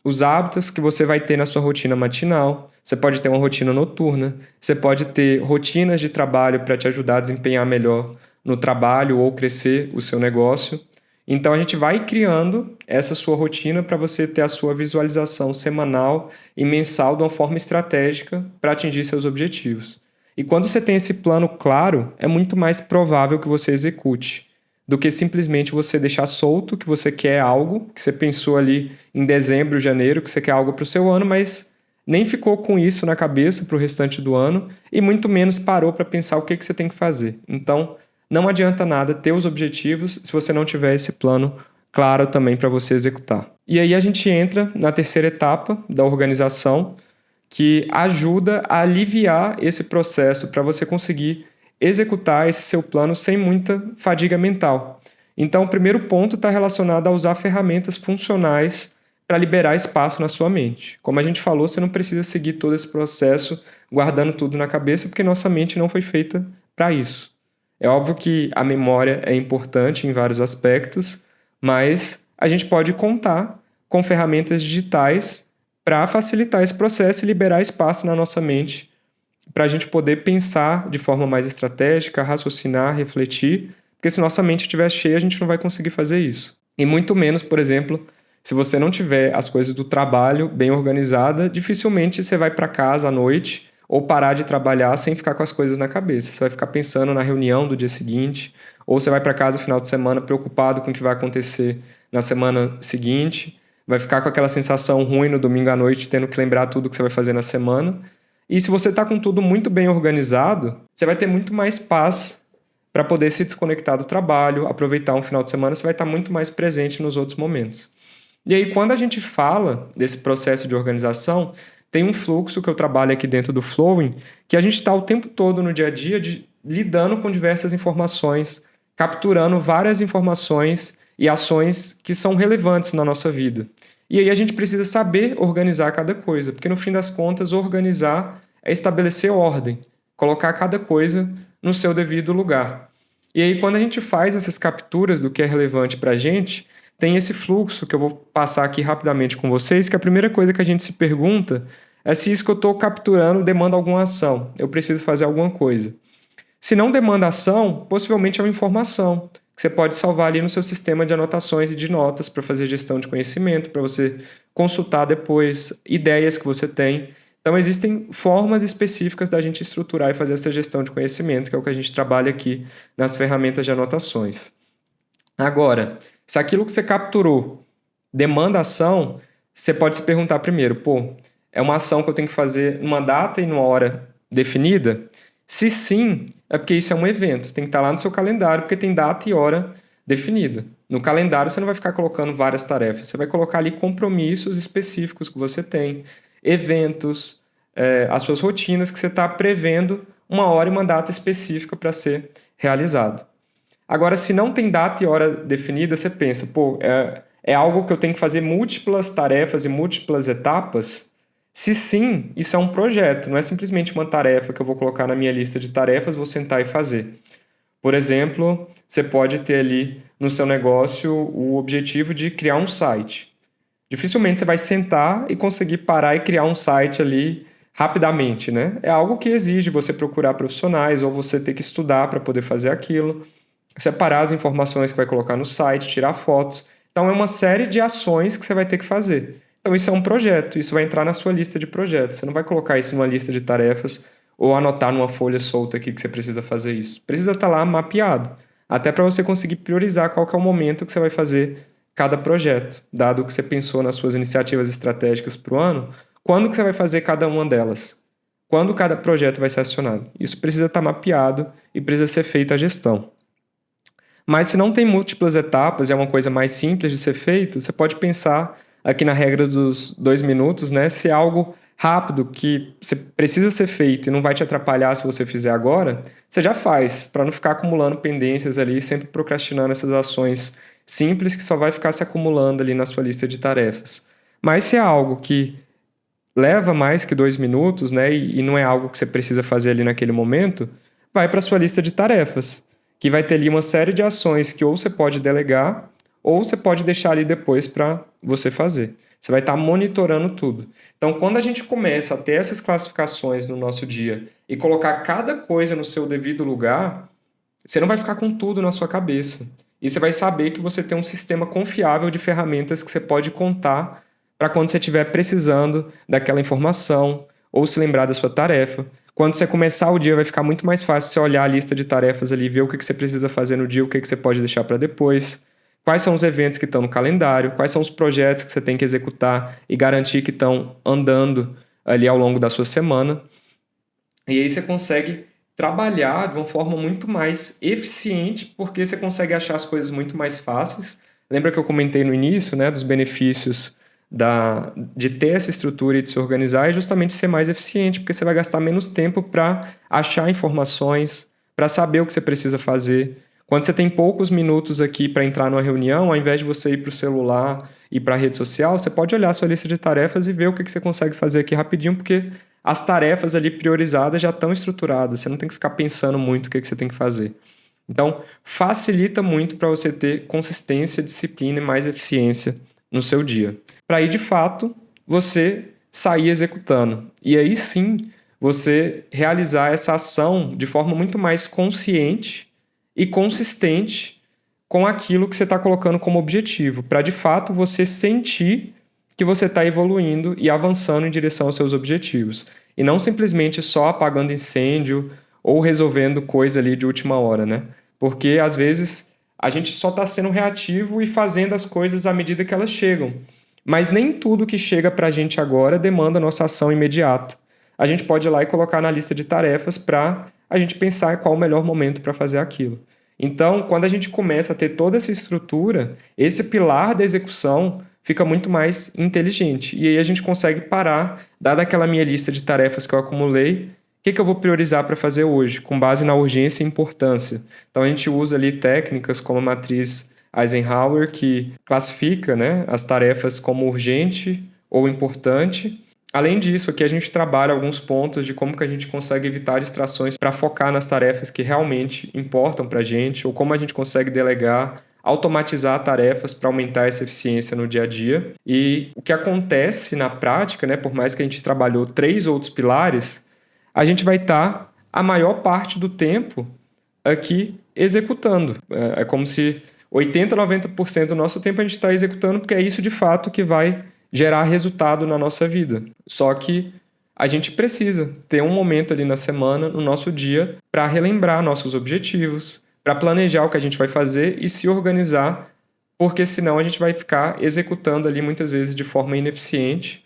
os hábitos que você vai ter na sua rotina matinal. Você pode ter uma rotina noturna, você pode ter rotinas de trabalho para te ajudar a desempenhar melhor no trabalho ou crescer o seu negócio. Então a gente vai criando essa sua rotina para você ter a sua visualização semanal e mensal de uma forma estratégica para atingir seus objetivos. E quando você tem esse plano claro, é muito mais provável que você execute do que simplesmente você deixar solto que você quer algo, que você pensou ali em dezembro, janeiro, que você quer algo para o seu ano, mas nem ficou com isso na cabeça para o restante do ano e muito menos parou para pensar o que você tem que fazer. Então, não adianta nada ter os objetivos se você não tiver esse plano claro também para você executar. E aí a gente entra na terceira etapa da organização, que ajuda a aliviar esse processo para você conseguir executar esse seu plano sem muita fadiga mental. Então, o primeiro ponto está relacionado a usar ferramentas funcionais para liberar espaço na sua mente. Como a gente falou, você não precisa seguir todo esse processo guardando tudo na cabeça, porque nossa mente não foi feita para isso. É óbvio que a memória é importante em vários aspectos, mas a gente pode contar com ferramentas digitais para facilitar esse processo e liberar espaço na nossa mente para a gente poder pensar de forma mais estratégica, raciocinar, refletir, porque se nossa mente estiver cheia, a gente não vai conseguir fazer isso. E muito menos, por exemplo, se você não tiver as coisas do trabalho bem organizadas, dificilmente você vai para casa à noite ou parar de trabalhar sem ficar com as coisas na cabeça. Você vai ficar pensando na reunião do dia seguinte, ou você vai para casa no final de semana preocupado com o que vai acontecer na semana seguinte, vai ficar com aquela sensação ruim no domingo à noite, tendo que lembrar tudo que você vai fazer na semana. E se você está com tudo muito bem organizado, você vai ter muito mais paz para poder se desconectar do trabalho, aproveitar um final de semana, você vai estar muito mais presente nos outros momentos. E aí, quando a gente fala desse processo de organização, tem um fluxo que eu trabalho aqui dentro do Flowing, que a gente está o tempo todo no dia a dia lidando com diversas informações, capturando várias informações e ações que são relevantes na nossa vida. E aí a gente precisa saber organizar cada coisa, porque no fim das contas, organizar é estabelecer ordem, colocar cada coisa no seu devido lugar. E aí quando a gente faz essas capturas do que é relevante para a gente, tem esse fluxo que eu vou passar aqui rapidamente com vocês, que a primeira coisa que a gente se pergunta é se isso que eu estou capturando demanda alguma ação, eu preciso fazer alguma coisa. Se não demanda ação, possivelmente é uma informação que você pode salvar ali no seu sistema de anotações e de notas para fazer gestão de conhecimento, para você consultar depois ideias que você tem. Então, existem formas específicas da gente estruturar e fazer essa gestão de conhecimento, que é o que a gente trabalha aqui nas ferramentas de anotações. Agora, se aquilo que você capturou demanda ação, você pode se perguntar primeiro, é uma ação que eu tenho que fazer numa data e numa hora definida? Se sim, é porque isso é um evento, tem que estar lá no seu calendário, porque tem data e hora definida. No calendário você não vai ficar colocando várias tarefas, você vai colocar ali compromissos específicos que você tem, eventos, as suas rotinas que você está prevendo uma hora e uma data específica para ser realizado. Agora, se não tem data e hora definida, você pensa, é algo que eu tenho que fazer múltiplas tarefas e múltiplas etapas? Se sim, isso é um projeto, não é simplesmente uma tarefa que eu vou colocar na minha lista de tarefas, vou sentar e fazer. Por exemplo, você pode ter ali no seu negócio o objetivo de criar um site. Dificilmente você vai sentar e conseguir parar e criar um site ali rapidamente, né? É algo que exige você procurar profissionais ou você ter que estudar para poder fazer aquilo, separar as informações que vai colocar no site, tirar fotos. Então, é uma série de ações que você vai ter que fazer. Então, isso é um projeto, isso vai entrar na sua lista de projetos. Você não vai colocar isso numa lista de tarefas ou anotar numa folha solta aqui que você precisa fazer isso. Precisa estar lá mapeado, até para você conseguir priorizar qual que é o momento que você vai fazer cada projeto, dado que você pensou nas suas iniciativas estratégicas para o ano, quando que você vai fazer cada uma delas? Quando cada projeto vai ser acionado? Isso precisa estar mapeado e precisa ser feita a gestão. Mas se não tem múltiplas etapas e é uma coisa mais simples de ser feito, você pode pensar aqui na regra dos 2 minutos, né? Se é algo rápido que você precisa ser feito e não vai te atrapalhar se você fizer agora, você já faz, para não ficar acumulando pendências ali, sempre procrastinando essas ações simples que só vai ficar se acumulando ali na sua lista de tarefas. Mas se é algo que leva mais que 2 minutos, né, e não é algo que você precisa fazer ali naquele momento, vai para a sua lista de tarefas, que vai ter ali uma série de ações que ou você pode delegar ou você pode deixar ali depois para você fazer. Você vai estar monitorando tudo. Então, quando a gente começa a ter essas classificações no nosso dia e colocar cada coisa no seu devido lugar, você não vai ficar com tudo na sua cabeça. E você vai saber que você tem um sistema confiável de ferramentas que você pode contar para quando você estiver precisando daquela informação ou se lembrar da sua tarefa. Quando você começar o dia, vai ficar muito mais fácil você olhar a lista de tarefas ali, ver o que você precisa fazer no dia, o que você pode deixar para depois. Quais são os eventos que estão no calendário, quais são os projetos que você tem que executar e garantir que estão andando ali ao longo da sua semana. E aí você consegue trabalhar de uma forma muito mais eficiente, porque você consegue achar as coisas muito mais fáceis. Lembra que eu comentei no início, né, dos benefícios de ter essa estrutura e de se organizar, e justamente ser mais eficiente, porque você vai gastar menos tempo para achar informações, para saber o que você precisa fazer. Quando você tem poucos minutos aqui para entrar numa reunião, ao invés de você ir para o celular e para a rede social, você pode olhar a sua lista de tarefas e ver o que você consegue fazer aqui rapidinho, porque as tarefas ali priorizadas já estão estruturadas, você não tem que ficar pensando muito o que você tem que fazer. Então, facilita muito para você ter consistência, disciplina e mais eficiência no seu dia. Para aí, de fato, você sair executando. E aí sim, você realizar essa ação de forma muito mais consciente e consistente com aquilo que você está colocando como objetivo, para de fato você sentir que você está evoluindo e avançando em direção aos seus objetivos. E não simplesmente só apagando incêndio ou resolvendo coisa ali de última hora, né? Porque às vezes a gente só está sendo reativo e fazendo as coisas à medida que elas chegam. Mas nem tudo que chega para a gente agora demanda nossa ação imediata. A gente pode ir lá e colocar na lista de tarefas para a gente pensar qual o melhor momento para fazer aquilo. Então, quando a gente começa a ter toda essa estrutura, esse pilar da execução fica muito mais inteligente. E aí a gente consegue parar, dada aquela minha lista de tarefas que eu acumulei, o que eu vou priorizar para fazer hoje, com base na urgência e importância. Então, a gente usa ali técnicas como a matriz Eisenhower, que classifica, né, as tarefas como urgente ou importante. Além disso, aqui a gente trabalha alguns pontos de como que a gente consegue evitar distrações para focar nas tarefas que realmente importam para a gente, ou como a gente consegue delegar, automatizar tarefas para aumentar essa eficiência no dia a dia. E o que acontece na prática, né, por mais que a gente trabalhou 3 outros pilares, a gente vai estar a maior parte do tempo aqui executando. É como se 80%, 90% do nosso tempo a gente está executando, porque é isso de fato que vai gerar resultado na nossa vida. Só que a gente precisa ter um momento ali na semana, no nosso dia, para relembrar nossos objetivos, para planejar o que a gente vai fazer e se organizar, porque senão a gente vai ficar executando ali muitas vezes de forma ineficiente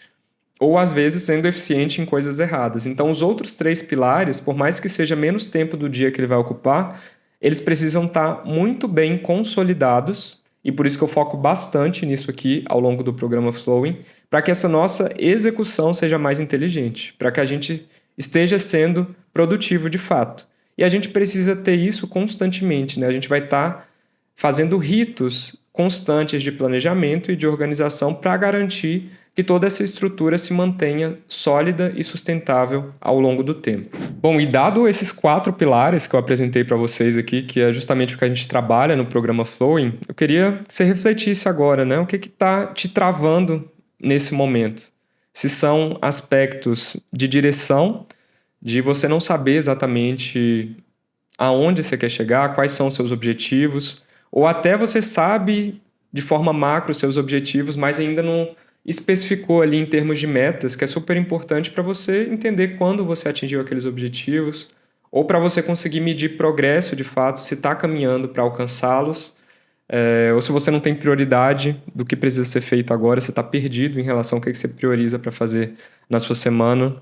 ou às vezes sendo eficiente em coisas erradas. Então os outros 3 pilares, por mais que seja menos tempo do dia que ele vai ocupar, eles precisam estar muito bem consolidados. E por isso que eu foco bastante nisso aqui ao longo do programa Flowing, para que essa nossa execução seja mais inteligente, para que a gente esteja sendo produtivo de fato. E a gente precisa ter isso constantemente, né? A gente vai estar fazendo ritos constantes de planejamento e de organização para garantir que toda essa estrutura se mantenha sólida e sustentável ao longo do tempo. Bom, e dado esses 4 pilares que eu apresentei para vocês aqui, que é justamente o que a gente trabalha no programa Flowing, eu queria que você refletisse agora, né? O que está te travando nesse momento? Se são aspectos de direção, de você não saber exatamente aonde você quer chegar, quais são os seus objetivos, ou até você sabe de forma macro os seus objetivos, mas ainda não especificou ali em termos de metas, que é super importante para você entender quando você atingiu aqueles objetivos, ou para você conseguir medir progresso de fato, se está caminhando para alcançá-los, ou se você não tem prioridade do que precisa ser feito agora, você está perdido em relação ao que você prioriza para fazer na sua semana,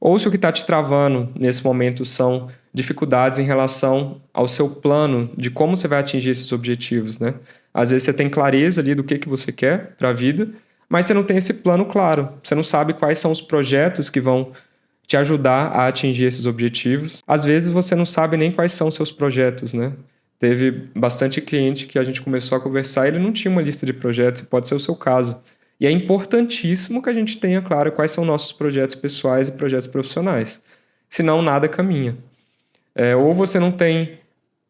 ou se o que está te travando nesse momento são dificuldades em relação ao seu plano de como você vai atingir esses objetivos, né? Às vezes você tem clareza ali do que você quer para a vida, mas você não tem esse plano claro. Você não sabe quais são os projetos que vão te ajudar a atingir esses objetivos. Às vezes você não sabe nem quais são os seus projetos, né? Teve bastante cliente que a gente começou a conversar e ele não tinha uma lista de projetos, pode ser o seu caso. E é importantíssimo que a gente tenha claro quais são nossos projetos pessoais e projetos profissionais. Senão, nada caminha. Ou você não tem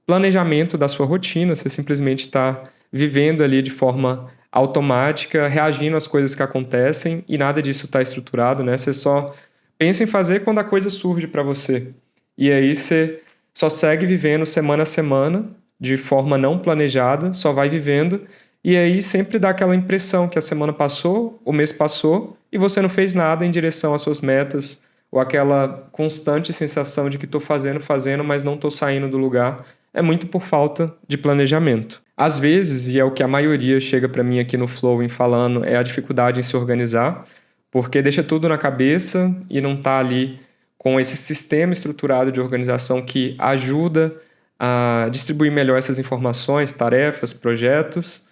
planejamento da sua rotina, você simplesmente está vivendo ali de forma automática, reagindo às coisas que acontecem e nada disso está estruturado, né? Você só pensa em fazer quando a coisa surge para você. E aí você só segue vivendo semana a semana, de forma não planejada, só vai vivendo, e aí sempre dá aquela impressão que a semana passou, o mês passou, e você não fez nada em direção às suas metas, ou aquela constante sensação de que estou fazendo, mas não estou saindo do lugar. É muito por falta de planejamento. Às vezes, e é o que a maioria chega para mim aqui no Flow falando, é a dificuldade em se organizar, porque deixa tudo na cabeça e não está ali com esse sistema estruturado de organização que ajuda a distribuir melhor essas informações, tarefas, projetos.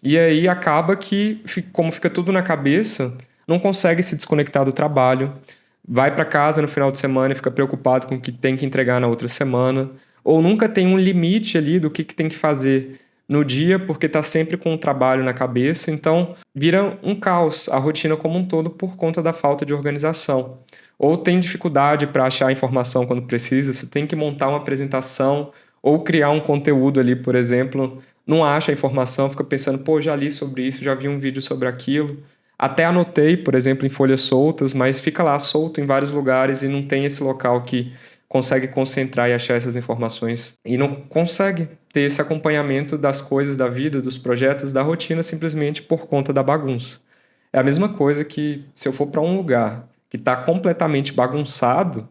E aí acaba que, como fica tudo na cabeça, não consegue se desconectar do trabalho, vai para casa no final de semana e fica preocupado com o que tem que entregar na outra semana, ou nunca tem um limite ali do que tem que fazer no dia, porque está sempre com o trabalho na cabeça, então vira um caos a rotina como um todo por conta da falta de organização. Ou tem dificuldade para achar informação quando precisa, você tem que montar uma apresentação ou criar um conteúdo ali, por exemplo, não acha a informação, fica pensando, pô, já li sobre isso, já vi um vídeo sobre aquilo, até anotei, por exemplo, em folhas soltas, mas fica lá solto em vários lugares e não tem esse local que consegue concentrar e achar essas informações e não consegue ter esse acompanhamento das coisas da vida, dos projetos, da rotina, simplesmente por conta da bagunça. É a mesma coisa que se eu for para um lugar que está completamente bagunçado,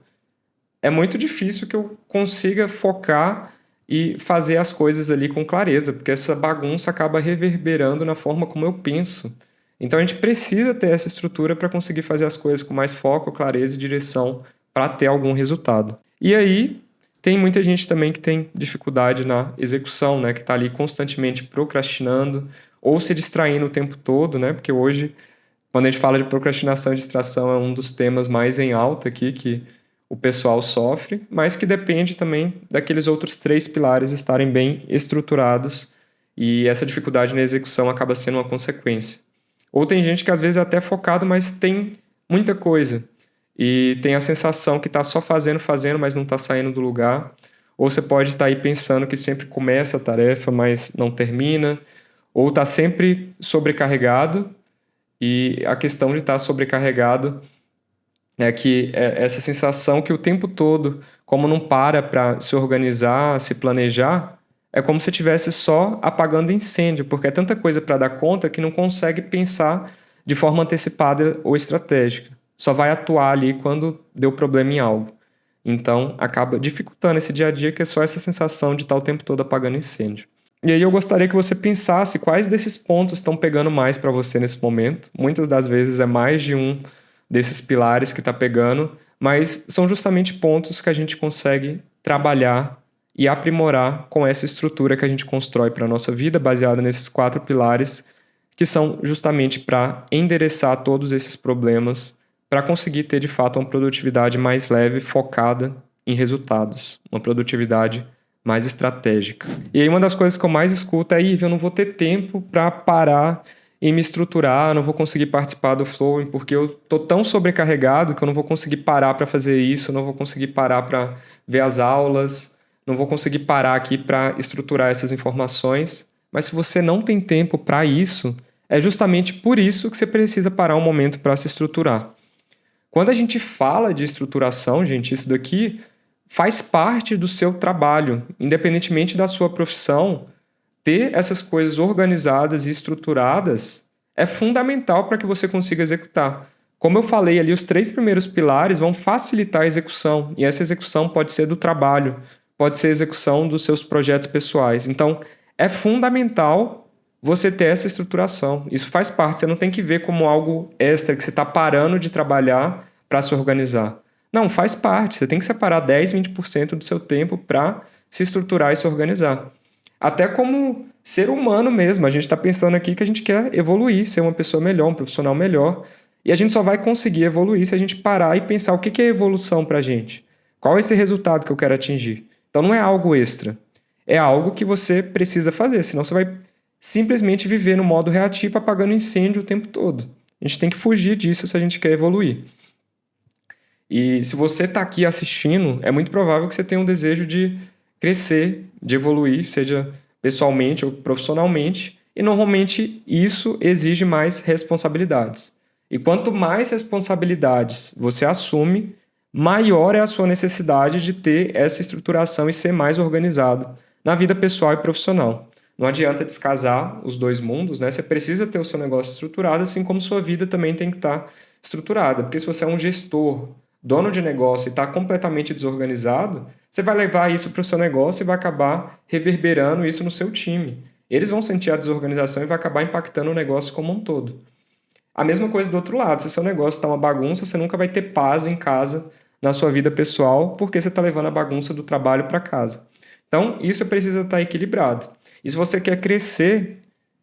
é muito difícil que eu consiga focar e fazer as coisas ali com clareza, porque essa bagunça acaba reverberando na forma como eu penso. Então a gente precisa ter essa estrutura para conseguir fazer as coisas com mais foco, clareza e direção para ter algum resultado. E aí tem muita gente também que tem dificuldade na execução, né? Que está ali constantemente procrastinando ou se distraindo o tempo todo, né? Porque hoje, quando a gente fala de procrastinação e distração, é um dos temas mais em alta aqui que o pessoal sofre, mas que depende também daqueles outros 3 pilares estarem bem estruturados e essa dificuldade na execução acaba sendo uma consequência. Ou tem gente que às vezes é até focado, mas tem muita coisa e tem a sensação que está só fazendo, mas não está saindo do lugar. Ou você pode estar aí pensando que sempre começa a tarefa, mas não termina. Ou está sempre sobrecarregado. E a questão de estar sobrecarregado é que essa sensação que o tempo todo, como não para se organizar, se planejar, é como se estivesse só apagando incêndio, porque é tanta coisa para dar conta que não consegue pensar de forma antecipada ou estratégica. Só vai atuar ali quando deu problema em algo. Então, acaba dificultando esse dia a dia, que é só essa sensação de estar o tempo todo apagando incêndio. E aí eu gostaria que você pensasse quais desses pontos estão pegando mais para você nesse momento. Muitas das vezes é mais de um desses pilares que está pegando, mas são justamente pontos que a gente consegue trabalhar e aprimorar com essa estrutura que a gente constrói para a nossa vida, baseada nesses 4 pilares, que são justamente para endereçar todos esses problemas, para conseguir ter, de fato, uma produtividade mais leve, focada em resultados, uma produtividade mais estratégica. E aí uma das coisas que eu mais escuto é, eu não vou ter tempo para parar e me estruturar, eu não vou conseguir participar do Flow, porque eu tô tão sobrecarregado que eu não vou conseguir parar para fazer isso, eu não vou conseguir parar para ver as aulas, não vou conseguir parar aqui para estruturar essas informações. Mas se você não tem tempo para isso, é justamente por isso que você precisa parar um momento para se estruturar. Quando a gente fala de estruturação, gente, isso daqui faz parte do seu trabalho. Independentemente da sua profissão, ter essas coisas organizadas e estruturadas é fundamental para que você consiga executar. Como eu falei ali, os 3 primeiros pilares vão facilitar a execução. E essa execução pode ser do trabalho, pode ser a execução dos seus projetos pessoais. Então, é fundamental você ter essa estruturação. Isso faz parte, você não tem que ver como algo extra, que você está parando de trabalhar para se organizar. Não, faz parte. Você tem que separar 10, 20% do seu tempo para se estruturar e se organizar. Até como ser humano mesmo. A gente está pensando aqui que a gente quer evoluir, ser uma pessoa melhor, um profissional melhor. E a gente só vai conseguir evoluir se a gente parar e pensar o que é evolução para a gente. Qual é esse resultado que eu quero atingir? Então não é algo extra. É algo que você precisa fazer, senão você vai simplesmente viver no modo reativo, apagando incêndio o tempo todo. A gente tem que fugir disso se a gente quer evoluir. E se você está aqui assistindo, é muito provável que você tenha um desejo de crescer, de evoluir, seja pessoalmente ou profissionalmente, e normalmente isso exige mais responsabilidades. E quanto mais responsabilidades você assume, maior é a sua necessidade de ter essa estruturação e ser mais organizado na vida pessoal e profissional. Não adianta descasar os dois mundos, né? Você precisa ter o seu negócio estruturado, assim como sua vida também tem que estar estruturada. Porque se você é um gestor, dono de negócio e está completamente desorganizado, você vai levar isso para o seu negócio e vai acabar reverberando isso no seu time. Eles vão sentir a desorganização e vai acabar impactando o negócio como um todo. A mesma coisa do outro lado. Se seu negócio está uma bagunça, você nunca vai ter paz em casa, na sua vida pessoal, porque você está levando a bagunça do trabalho para casa. Então, isso precisa estar equilibrado. E se você quer crescer,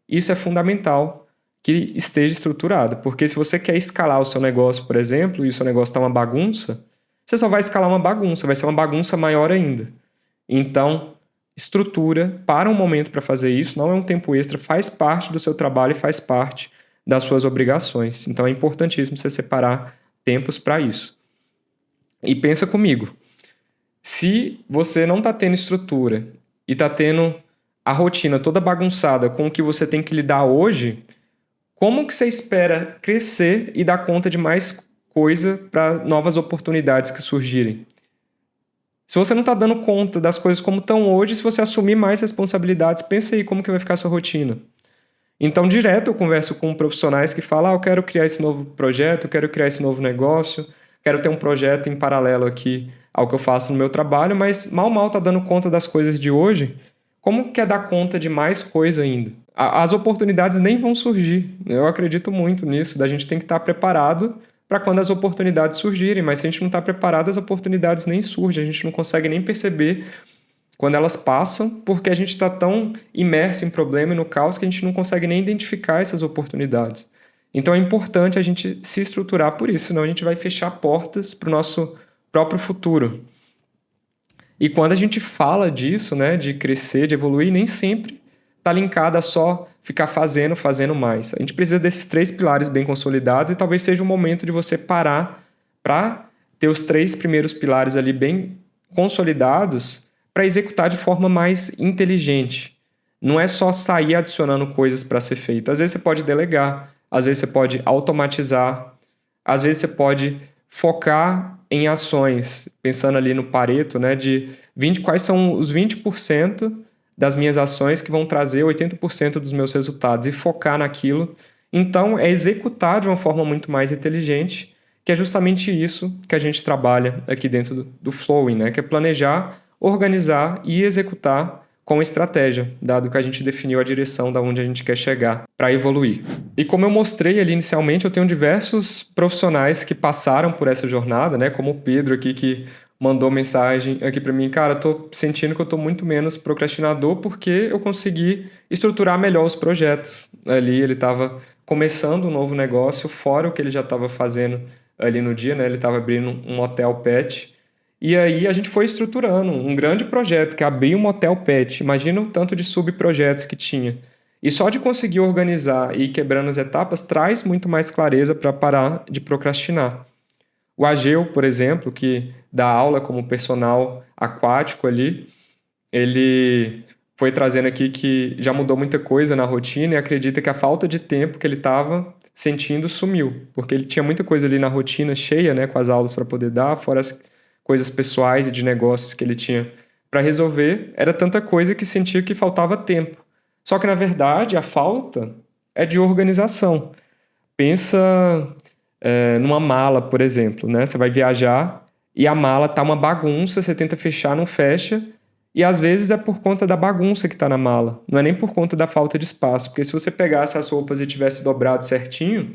isso é fundamental que esteja estruturado. Porque se você quer escalar o seu negócio, por exemplo, e o seu negócio está uma bagunça, você só vai escalar uma bagunça, vai ser uma bagunça maior ainda. Então, estrutura, para um momento para fazer isso, não é um tempo extra, faz parte do seu trabalho e faz parte das suas obrigações. Então, é importantíssimo você separar tempos para isso. E pensa comigo, se você não está tendo estrutura e está tendo a rotina toda bagunçada com o que você tem que lidar hoje, como que você espera crescer e dar conta de mais coisa para novas oportunidades que surgirem? Se você não está dando conta das coisas como estão hoje, se você assumir mais responsabilidades, pensa aí como que vai ficar a sua rotina. Então, direto eu converso com profissionais que falam, eu quero criar esse novo projeto, eu quero criar esse novo negócio, quero ter um projeto em paralelo aqui ao que eu faço no meu trabalho, mas mal está dando conta das coisas de hoje. Como quer dar conta de mais coisa ainda? As oportunidades nem vão surgir. Eu acredito muito nisso, da gente tem que estar preparado para quando as oportunidades surgirem, mas se a gente não está preparado, as oportunidades nem surgem, a gente não consegue nem perceber quando elas passam, porque a gente está tão imerso em problema e no caos que a gente não consegue nem identificar essas oportunidades. Então é importante a gente se estruturar por isso, senão a gente vai fechar portas para o nosso próprio futuro. E quando a gente fala disso, né, de crescer, de evoluir, nem sempre está linkado a só ficar fazendo mais. A gente precisa desses 3 pilares bem consolidados e talvez seja o momento de você parar para ter os 3 primeiros pilares ali bem consolidados para executar de forma mais inteligente. Não é só sair adicionando coisas para ser feito. Às vezes você pode delegar, às vezes você pode automatizar, às vezes você pode focar em ações, pensando ali no Pareto, né, de quais são os 20% das minhas ações que vão trazer 80% dos meus resultados e focar naquilo. Então, é executar de uma forma muito mais inteligente, que é justamente isso que a gente trabalha aqui dentro do Flowing, né, que é planejar, organizar e executar com estratégia, dado que a gente definiu a direção da onde a gente quer chegar para evoluir. E como eu mostrei ali inicialmente, eu tenho diversos profissionais que passaram por essa jornada, né? Como o Pedro aqui, que mandou mensagem aqui para mim, cara, eu tô sentindo que eu tô muito menos procrastinador porque eu consegui estruturar melhor os projetos. Ali ele estava começando um novo negócio, fora o que ele já estava fazendo ali no dia, né? Ele estava abrindo um hotel pet. E aí a gente foi estruturando um grande projeto, que é abrir um motel pet. Imagina o tanto de subprojetos que tinha. E só de conseguir organizar e ir quebrando as etapas traz muito mais clareza para parar de procrastinar. O Ageu, por exemplo, que dá aula como personal aquático ali, ele foi trazendo aqui que já mudou muita coisa na rotina e acredita que a falta de tempo que ele estava sentindo sumiu, porque ele tinha muita coisa ali na rotina cheia, né, com as aulas para poder dar, fora as coisas pessoais e de negócios que ele tinha para resolver, era tanta coisa que sentia que faltava tempo. Só que, na verdade, a falta é de organização. Pensa numa mala, por exemplo, né? Você vai viajar e a mala tá uma bagunça, você tenta fechar, não fecha, e às vezes é por conta da bagunça que tá na mala, não é nem por conta da falta de espaço, porque se você pegasse as roupas e tivesse dobrado certinho,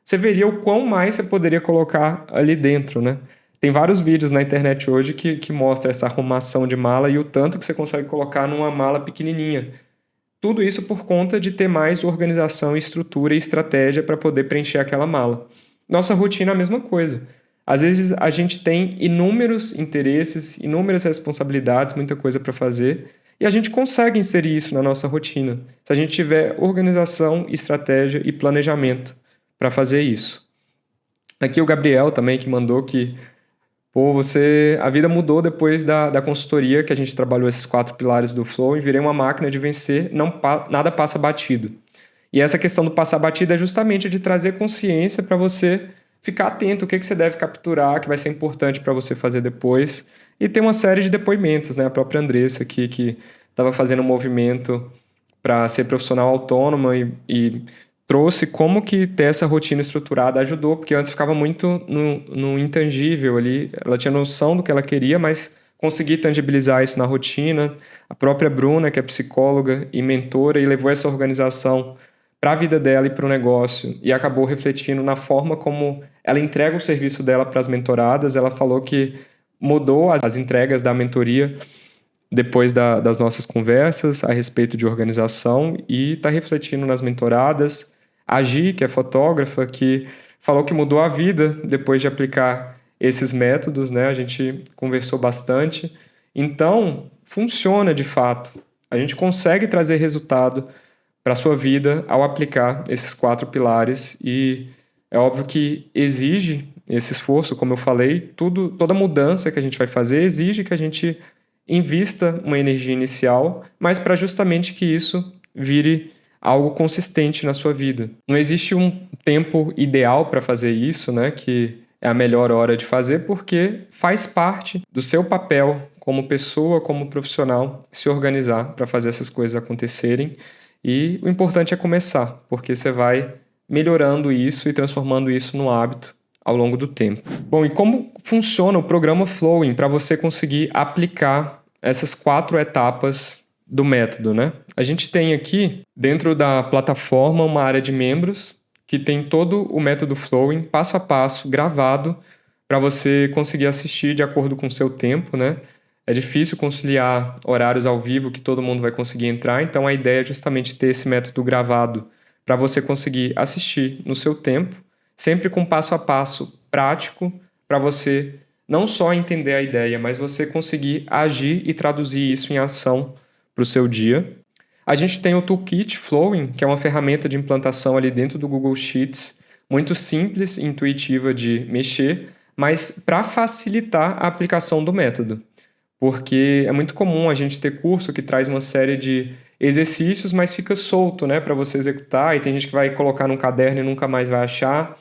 você veria o quão mais você poderia colocar ali dentro, né? Tem vários vídeos na internet hoje que mostram essa arrumação de mala e o tanto que você consegue colocar numa mala pequenininha. Tudo isso por conta de ter mais organização, estrutura e estratégia para poder preencher aquela mala. Nossa rotina é a mesma coisa. Às vezes a gente tem inúmeros interesses, inúmeras responsabilidades, muita coisa para fazer, e a gente consegue inserir isso na nossa rotina, se a gente tiver organização, estratégia e planejamento para fazer isso. Aqui o Gabriel também que mandou que a vida mudou depois da consultoria, que a gente trabalhou esses 4 pilares do Flow, e virei uma máquina de vencer, nada passa batido. E essa questão do passar batido é justamente de trazer consciência para você ficar atento, o que você deve capturar, que vai ser importante para você fazer depois. E tem uma série de depoimentos, né? A própria Andressa aqui, que estava fazendo um movimento para ser profissional autônoma e trouxe como que ter essa rotina estruturada ajudou, porque antes ficava muito no intangível ali, ela tinha noção do que ela queria, mas conseguir tangibilizar isso na rotina. A própria Bruna, que é psicóloga e mentora, e levou essa organização para a vida dela e para o negócio, e acabou refletindo na forma como ela entrega o serviço dela para as mentoradas. Ela falou que mudou as entregas da mentoria depois das nossas conversas a respeito de organização, e está refletindo nas mentoradas. A Gi, que é fotógrafa, que falou que mudou a vida depois de aplicar esses métodos, né? A gente conversou bastante. Então, funciona de fato. A gente consegue trazer resultado para a sua vida ao aplicar esses 4 pilares, e é óbvio que exige esse esforço, como eu falei, toda mudança que a gente vai fazer exige que a gente invista uma energia inicial, mas para justamente que isso vire algo consistente na sua vida. Não existe um tempo ideal para fazer isso, né, que é a melhor hora de fazer, porque faz parte do seu papel como pessoa, como profissional, se organizar para fazer essas coisas acontecerem. E o importante é começar, porque você vai melhorando isso e transformando isso num hábito ao longo do tempo. Bom, e como funciona o programa Flowing para você conseguir aplicar essas 4 etapas do método, né? A gente tem aqui, dentro da plataforma, uma área de membros que tem todo o método Flowing, passo a passo, gravado, para você conseguir assistir de acordo com o seu tempo, né? É difícil conciliar horários ao vivo que todo mundo vai conseguir entrar, então a ideia é justamente ter esse método gravado para você conseguir assistir no seu tempo, sempre com passo a passo prático, para você não só entender a ideia, mas você conseguir agir e traduzir isso em ação para o seu dia. A gente tem o Toolkit Flowing, que é uma ferramenta de implantação ali dentro do Google Sheets, muito simples e intuitiva de mexer, mas para facilitar a aplicação do método. Porque é muito comum a gente ter curso que traz uma série de exercícios, mas fica solto, né, para você executar, e tem gente que vai colocar num caderno e nunca mais vai achar.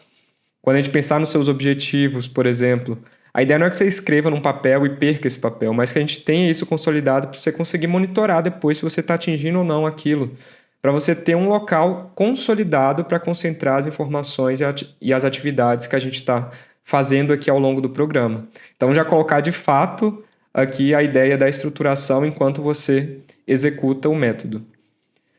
Quando a gente pensar nos seus objetivos, por exemplo, a ideia não é que você escreva num papel e perca esse papel, mas que a gente tenha isso consolidado para você conseguir monitorar depois se você está atingindo ou não aquilo, para você ter um local consolidado para concentrar as informações e as atividades que a gente está fazendo aqui ao longo do programa. Então, já colocar de fato aqui a ideia da estruturação enquanto você executa o método.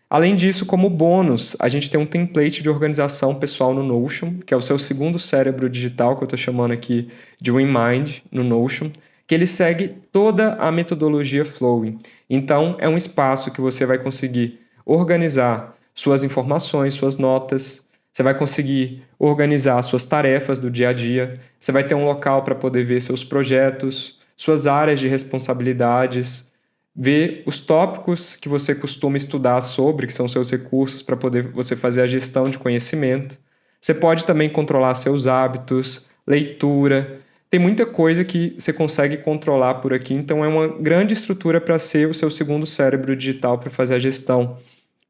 Além disso, como bônus, a gente tem um template de organização pessoal no Notion, que é o seu segundo cérebro digital, que eu estou chamando aqui de WinMind no Notion, que ele segue toda a metodologia Flowing. Então, é um espaço que você vai conseguir organizar suas informações, suas notas, você vai conseguir organizar suas tarefas do dia a dia, você vai ter um local para poder ver seus projetos, suas áreas de responsabilidades, ver os tópicos que você costuma estudar sobre, que são seus recursos para poder você fazer a gestão de conhecimento. Você pode também controlar seus hábitos, leitura. Tem muita coisa que você consegue controlar por aqui, então é uma grande estrutura para ser o seu segundo cérebro digital para fazer a gestão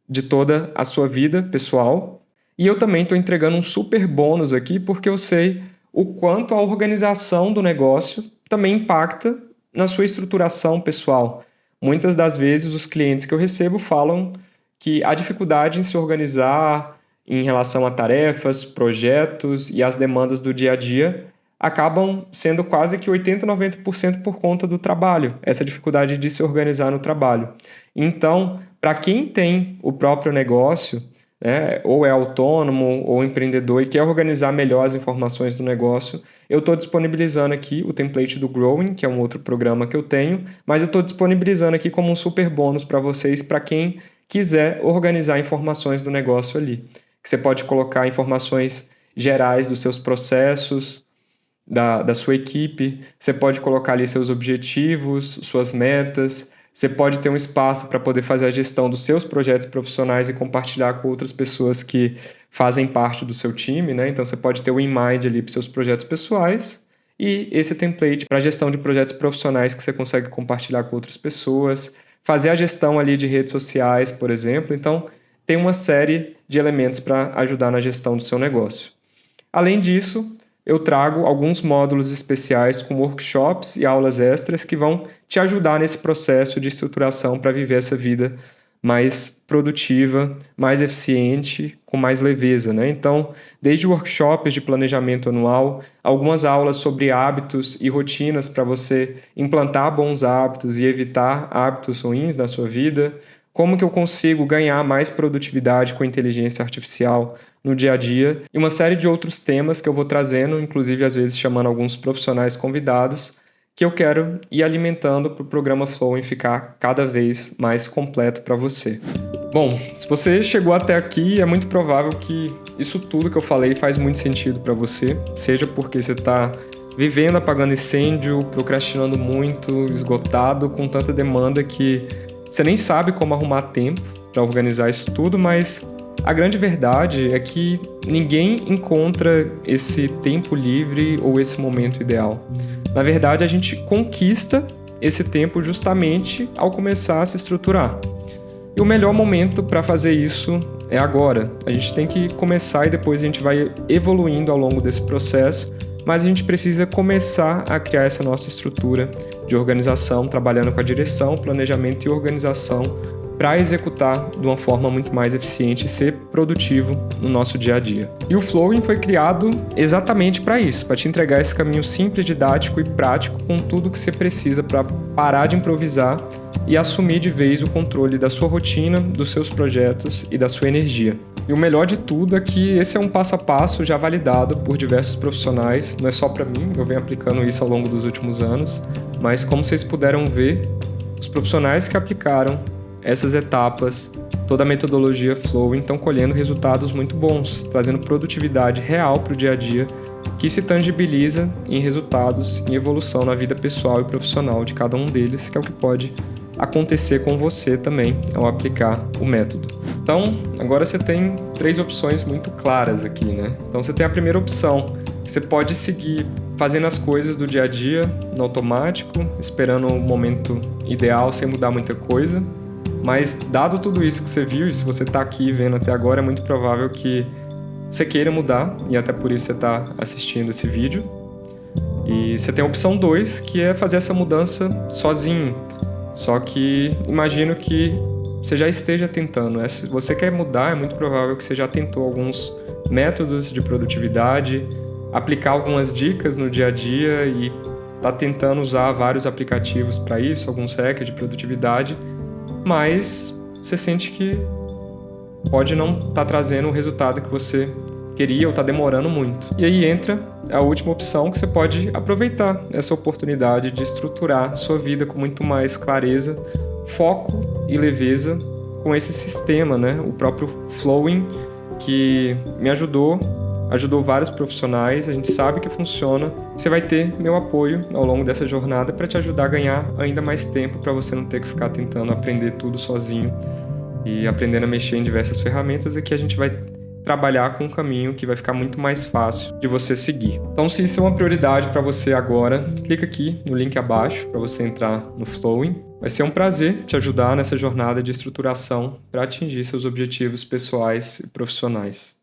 de toda a sua vida pessoal. E eu também estou entregando um super bônus aqui, porque eu sei o quanto a organização do negócio também impacta na sua estruturação pessoal. Muitas das vezes os clientes que eu recebo falam que a dificuldade em se organizar em relação a tarefas, projetos e as demandas do dia a dia acabam sendo quase que 80%, 90% por conta do trabalho, essa dificuldade de se organizar no trabalho. Então, para quem tem o próprio negócio, né, ou é autônomo ou empreendedor e quer organizar melhor as informações do negócio, eu estou disponibilizando aqui o template do Growing, que é um outro programa que eu tenho, mas eu estou disponibilizando aqui como um super bônus para vocês, para quem quiser organizar informações do negócio ali. Você pode colocar informações gerais dos seus processos, da sua equipe, você pode colocar ali seus objetivos, suas metas, você pode ter um espaço para poder fazer a gestão dos seus projetos profissionais e compartilhar com outras pessoas que fazem parte do seu time, né? Então você pode ter o InMind ali para seus projetos pessoais e esse template para a gestão de projetos profissionais que você consegue compartilhar com outras pessoas, fazer a gestão ali de redes sociais, por exemplo. Então tem uma série de elementos para ajudar na gestão do seu negócio. Além disso, eu trago alguns módulos especiais com workshops e aulas extras que vão te ajudar nesse processo de estruturação para viver essa vida mais produtiva, mais eficiente, com mais leveza, né? Então, desde workshops de planejamento anual, algumas aulas sobre hábitos e rotinas para você implantar bons hábitos e evitar hábitos ruins na sua vida, como que eu consigo ganhar mais produtividade com inteligência artificial no dia a dia, e uma série de outros temas que eu vou trazendo, inclusive às vezes chamando alguns profissionais convidados, que eu quero ir alimentando para o programa Flowing ficar cada vez mais completo para você. Bom, se você chegou até aqui, é muito provável que isso tudo que eu falei faz muito sentido para você, seja porque você está vivendo apagando incêndio, procrastinando muito, esgotado, com tanta demanda que você nem sabe como arrumar tempo para organizar isso tudo, mas a grande verdade é que ninguém encontra esse tempo livre ou esse momento ideal. Na verdade, a gente conquista esse tempo justamente ao começar a se estruturar. E o melhor momento para fazer isso é agora. A gente tem que começar e depois a gente vai evoluindo ao longo desse processo, mas a gente precisa começar a criar essa nossa estrutura de organização, trabalhando com a direção, planejamento e organização para executar de uma forma muito mais eficiente e ser produtivo no nosso dia a dia. E o Flowing foi criado exatamente para isso, para te entregar esse caminho simples, didático e prático com tudo que você precisa para parar de improvisar e assumir de vez o controle da sua rotina, dos seus projetos e da sua energia. E o melhor de tudo é que esse é um passo a passo já validado por diversos profissionais, não é só para mim, eu venho aplicando isso ao longo dos últimos anos, mas como vocês puderam ver, os profissionais que aplicaram essas etapas, toda a metodologia Flowing estão colhendo resultados muito bons, trazendo produtividade real para o dia a dia, que se tangibiliza em resultados e evolução na vida pessoal e profissional de cada um deles, que é o que pode acontecer com você também ao aplicar o método. Então, agora você tem 3 opções muito claras aqui, né? Então você tem a primeira opção, que você pode seguir fazendo as coisas do dia a dia no automático, esperando o momento ideal sem mudar muita coisa. Mas dado tudo isso que você viu, e se você está aqui vendo até agora, é muito provável que você queira mudar, e até por isso você está assistindo esse vídeo. E você tem a opção 2, que é fazer essa mudança sozinho. Só que imagino que você já esteja tentando, né? Se você quer mudar, é muito provável que você já tentou alguns métodos de produtividade, aplicar algumas dicas no dia a dia e está tentando usar vários aplicativos para isso, alguns hackers de produtividade, mas você sente que pode não estar trazendo o resultado que você queria ou está demorando muito. E aí entra a última opção, que você pode aproveitar essa oportunidade de estruturar sua vida com muito mais clareza, foco e leveza com esse sistema, né? O próprio Flowing, que me ajudou vários profissionais, a gente sabe que funciona. Você vai ter meu apoio ao longo dessa jornada para te ajudar a ganhar ainda mais tempo, para você não ter que ficar tentando aprender tudo sozinho e aprendendo a mexer em diversas ferramentas. Aqui a gente vai trabalhar com um caminho que vai ficar muito mais fácil de você seguir. Então, se isso é uma prioridade para você agora, clica aqui no link abaixo para você entrar no Flowing. Vai ser um prazer te ajudar nessa jornada de estruturação para atingir seus objetivos pessoais e profissionais.